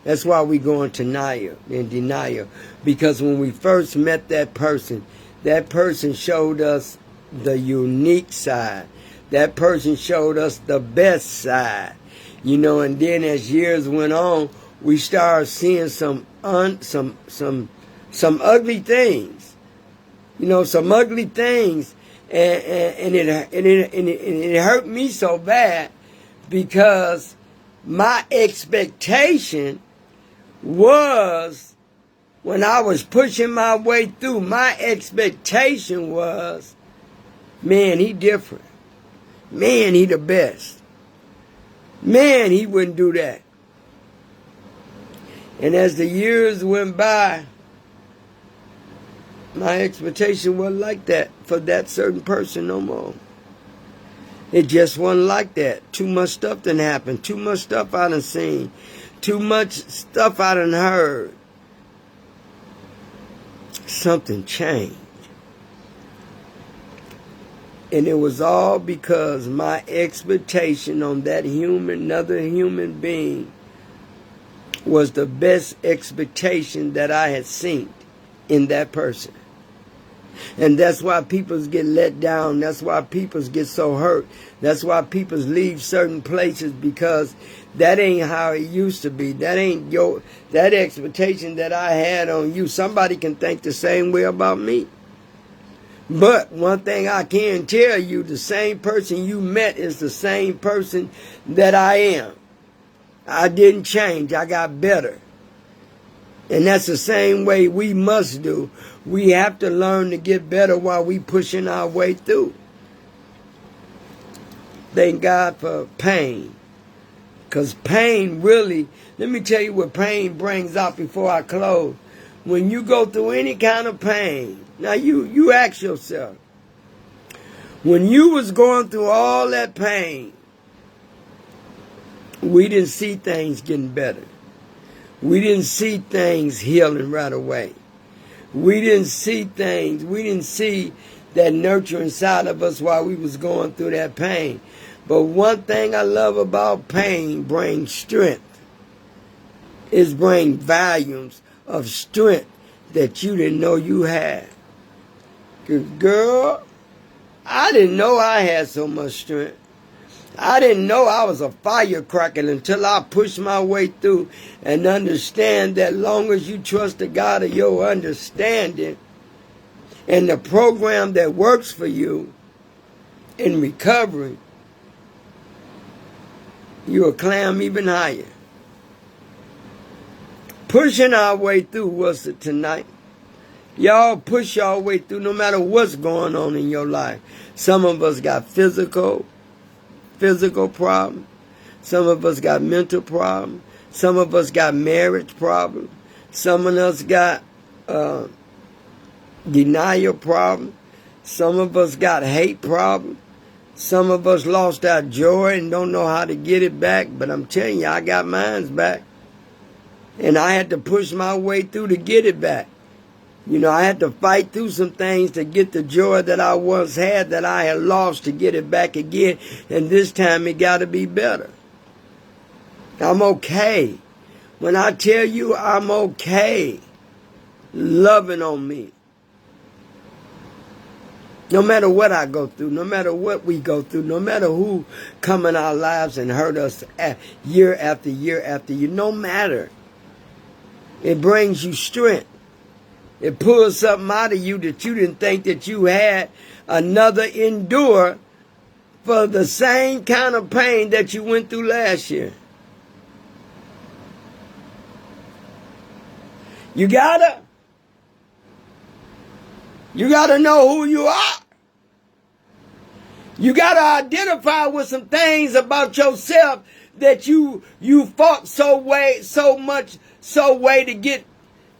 That's why we go into denial. Because when we first met that person showed us the unique side. That person showed us the best side, and then as years went on, we started seeing some ugly things, some ugly things, and it hurt me so bad, because my expectation was when I was pushing my way through, my expectation was, man, he different. Man, he the best. Man, he wouldn't do that. And as the years went by, my expectation wasn't like that for that certain person no more. It just wasn't like that. Too much stuff done happened. Too much stuff I done seen. Too much stuff I done heard. Something changed. And it was all because my expectation on that another human being, was the best expectation that I had seen in that person. And that's why people get let down. That's why people get so hurt. That's why people leave certain places, because that ain't how it used to be. That ain't that expectation that I had on you. Somebody can think the same way about me. But one thing I can tell you, the same person you met is the same person that I am. I didn't change. I got better. And that's the same way we must do. We have to learn to get better while we pushing our way through. Thank God for pain. Because pain really, let me tell you what pain brings out before I close. When you go through any kind of pain, now you ask yourself, when you was going through all that pain, we didn't see things getting better. We didn't see things healing right away. We didn't see that nurture inside of us while we was going through that pain. But one thing I love about pain brings strength. It brings volumes of strength that you didn't know you had. 'Cause girl, I didn't know I had so much strength. I didn't know I was a firecracker until I pushed my way through and understand that long as you trust the God of your understanding and the program that works for you in recovery, you'll climb even higher. Pushing our way through was it tonight. Y'all push your way through no matter what's going on in your life. Some of us got physical problem. Some of us got mental problem. Some of us got marriage problem. Some of us got denial problem. Some of us got hate problem. Some of us lost our joy and don't know how to get it back. But I'm telling you, I got mine back. And I had to push my way through to get it back. You know, I had to fight through some things to get the joy that I once had that I had lost to get it back again. And this time it got to be better. I'm okay. When I tell you I'm okay, loving on me. No matter what I go through, no matter what we go through, no matter who come in our lives and hurt us year after year after year, no matter. It brings you strength. It pulls something out of you that you didn't think that you had. Another endure for the same kind of pain that you went through last year. You gotta know who you are. You gotta identify with some things about yourself that you fought so much to get,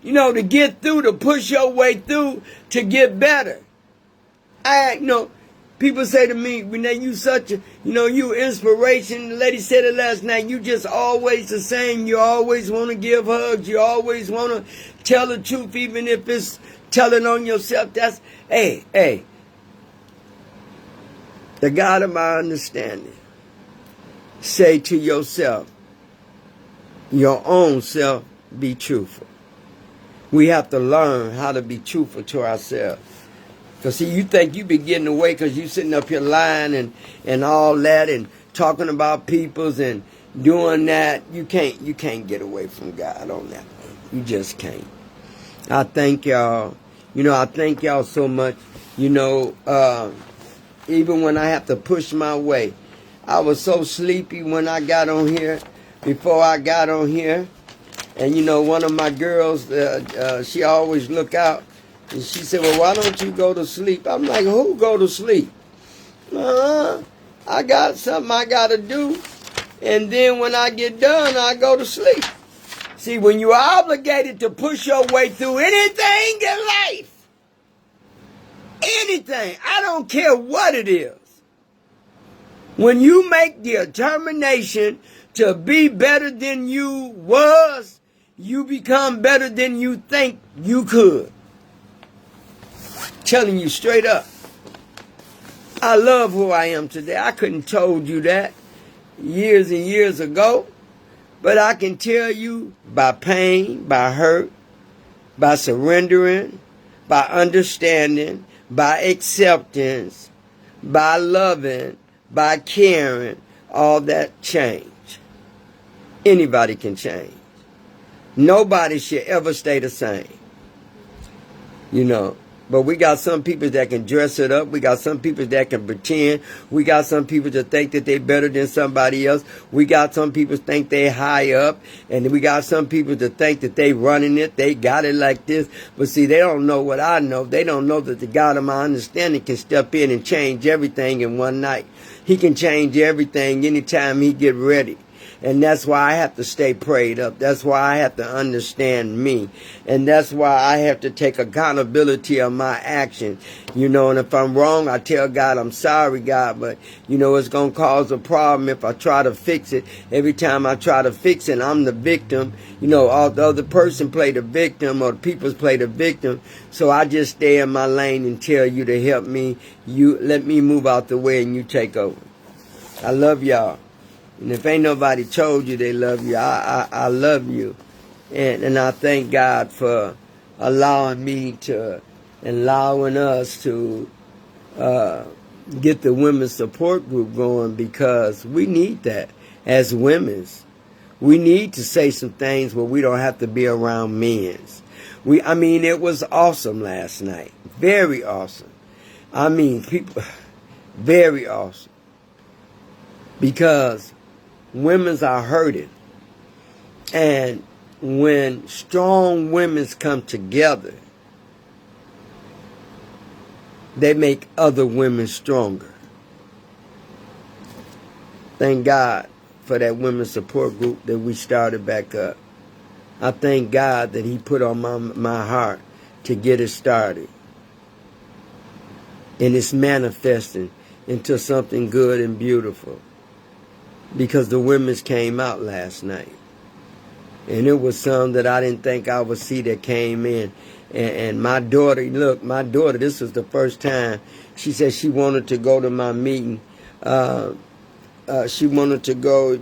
to get through, to push your way through, to get better. People say to me, Renee, you such a, you inspiration. The lady said it last night. You just always the same. You always want to give hugs. You always want to tell the truth, even if it's telling on yourself. That's, hey. The God of my understanding. Say to yourself, your own self, be truthful. We have to learn how to be truthful to ourselves. Because, see, you think you be getting away because you sitting up here lying and all that and talking about peoples and doing that. You can't get away from God on that one. You just can't. I thank y'all. I thank y'all so much. Even when I have to push my way. I was so sleepy when I got on here, before I got on here. And you know, one of my girls, she always look out, and she said, "Well, why don't you go to sleep?" I'm like, "Who go to sleep?" I got something I got to do, and then when I get done, I go to sleep. See, when you're obligated to push your way through anything in life, anything, I don't care what it is, when you make the determination to be better than you was, you become better than you think you could. Telling you straight up. I love who I am today. I couldn't told you that years and years ago. But I can tell you by pain, by hurt, by surrendering, by understanding, by acceptance, by loving, by caring, all that change. Anybody can change. Nobody should ever stay the same. You know. But we got some people that can dress it up. We got some people that can pretend. We got some people that think that they're better than somebody else. We got some people that think they high up. And we got some people that think that they running it. They got it like this. But see, they don't know what I know. They don't know that the God of my understanding can step in and change everything in one night. He can change everything anytime he get ready. And that's why I have to stay prayed up. That's why I have to understand me. And that's why I have to take accountability of my actions. You know, and if I'm wrong, I tell God, I'm sorry, God. But, you know, it's going to cause a problem if I try to fix it. Every time I try to fix it, I'm the victim. You know, all the other person play the victim or the people's play the victim. So I just stay in my lane and tell you to help me. You let me move out the way and you take over. I love y'all. And if ain't nobody told you they love you, I love you. And I thank God for allowing us to get the women's support group going, because we need that as women. We need to say some things where we don't have to be around men. I mean, it was awesome last night. Very awesome. I mean, people, very awesome. Because women are hurting. And when strong women come together, they make other women stronger. Thank God for that women's support group that we started back up. I thank God that he put on my heart to get it started. And it's manifesting into something good and beautiful. Because the women's came out last night. And it was some that I didn't think I would see that came in. And my daughter, this was the first time. She said she wanted to go to my meeting. She wanted to go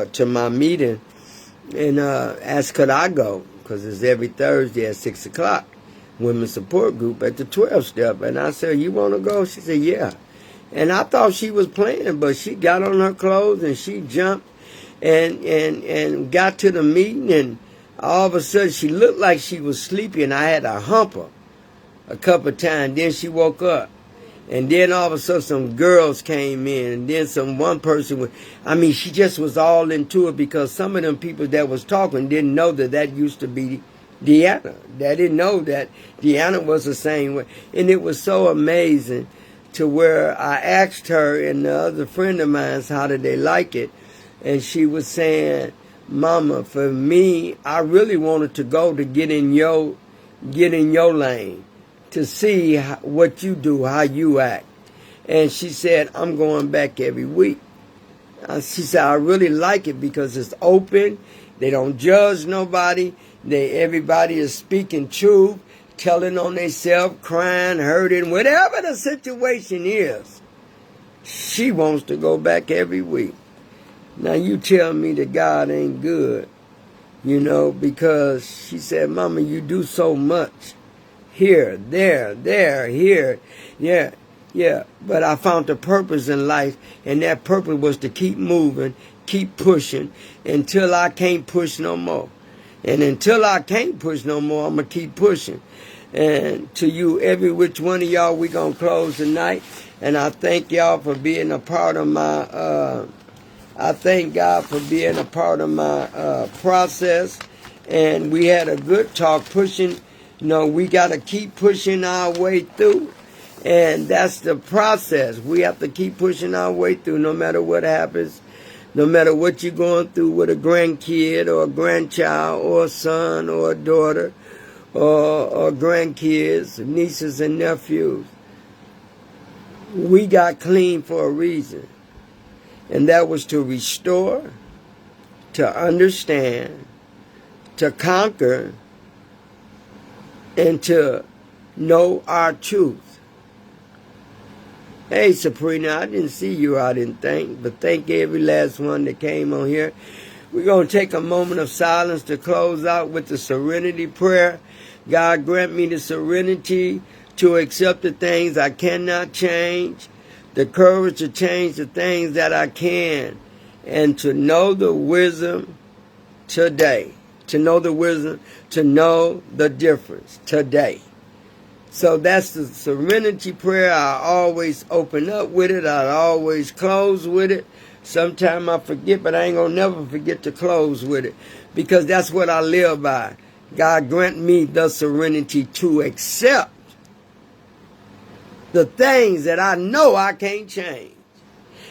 to my meeting and ask could I go. Because it's every Thursday at 6 o'clock. Women's support group at the 12 step. And I said, you want to go? She said, yeah. And I thought she was playing, but she got on her clothes and she jumped and got to the meeting, and all of a sudden she looked like she was sleepy, and I had to hump her a couple of times. Then she woke up. And then all of a sudden some girls came in, and then one person she just was all into it, because some of them people that was talking didn't know that used to be Deanna. They didn't know that Deanna was the same way. And it was so amazing. To where I asked her and the other friend of mine how did they like it, and she was saying, Mama, for me, I really wanted to go to get in your lane, to see what you do, how you act. And she said, I'm going back every week. She said, I really like it because it's open. They don't judge nobody. Everybody is speaking truth. Telling on themselves, crying, hurting, whatever the situation is. She wants to go back every week. Now you tell me that God ain't good, because she said, Mama, you do so much. Here, there, here. Yeah. But I found a purpose in life, and that purpose was to keep moving, keep pushing, until I can't push no more. And until I can't push no more, I'm going to keep pushing. And to you, every which one of y'all, we're going to close tonight. And I thank y'all for being a part of my, I thank God for being a part of my process. and we had a good talk pushing. We got to keep pushing our way through. And that's the process. We have to keep pushing our way through no matter what happens, no matter what you're going through with a grandkid or a grandchild or a son or a daughter or grandkids, nieces and nephews. We got clean for a reason. And that was to restore, to understand, to conquer, and to know our truth. Hey, Sabrina, I didn't see you, I didn't think, but thank every last one that came on here. We're going to take a moment of silence to close out with the serenity prayer. God, grant me the serenity to accept the things I cannot change, the courage to change the things that I can, and to know the wisdom today. To know the wisdom, to know the difference today. So that's the serenity prayer. I always open up with it. I always close with it. Sometimes I forget, but I ain't going to never forget to close with it. Because that's what I live by. God grant me the serenity to accept the things that I know I can't change.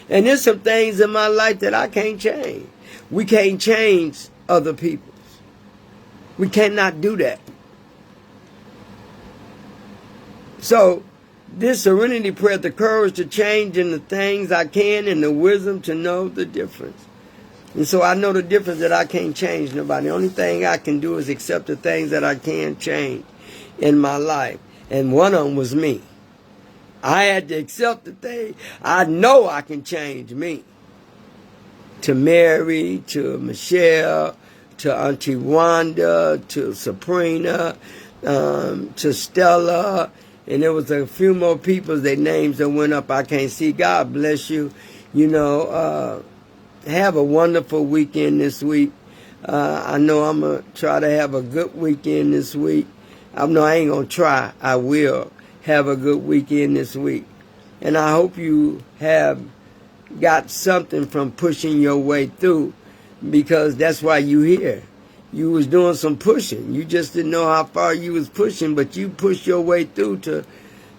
And there's some things in my life that I can't change. We can't change other people. We cannot do that. So, this serenity prayer, the courage to change in the things I can and the wisdom to know the difference. And so I know the difference that I can't change nobody. The only thing I can do is accept the things that I can change in my life. And one of them was me. I had to accept the thing. I know I can change me. To Mary, to Michelle, to Auntie Wanda, to Sabrina, to Stella, and there was a few more people, their names that went up. I can't see. God bless you. Have a wonderful weekend this week. I know I'm going to try to have a good weekend this week. I ain't going to try. I will have a good weekend this week. And I hope you have got something from pushing your way through, because that's why you here. You was doing some pushing. You just didn't know how far you was pushing, but you pushed your way through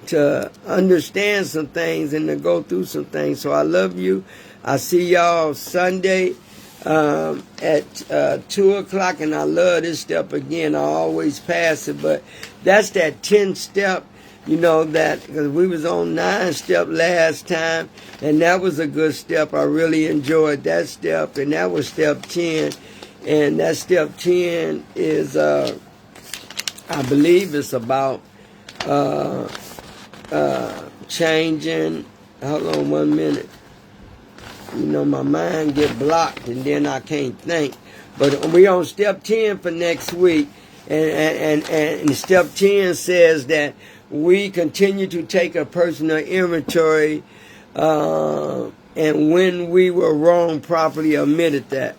to understand some things and to go through some things. So I love you. I see y'all Sunday at 2 o'clock, and I love this step again. I always pass it, but that's that 10 step, that, because we was on 9 step last time, and that was a good step. I really enjoyed that step, and that was step 10. And that step 10 is, I believe it's about changing. Hold on 1 minute. My mind get blocked and then I can't think. But we on step 10 for next week. And step 10 says that we continue to take a personal inventory, and when we were wrong, properly admitted it.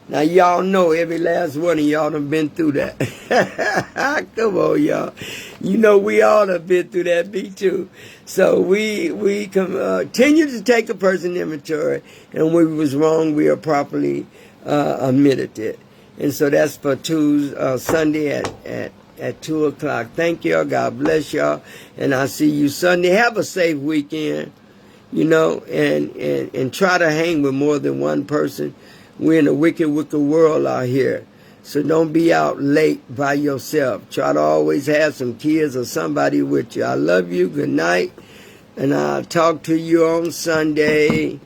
Now, y'all know every last one of y'all done been through that. Come on, y'all. We all have been through that, me too. So we continue to take a person's inventory, and when we was wrong, we are properly admitted it. And so that's for Sunday at 2 o'clock. Thank y'all. God bless y'all. And I'll see you Sunday. Have a safe weekend. And try to hang with more than one person. We're in a wicked, wicked world out here. So don't be out late by yourself. Try to always have some kids or somebody with you. I love you. Good night. And I'll talk to you on Sunday.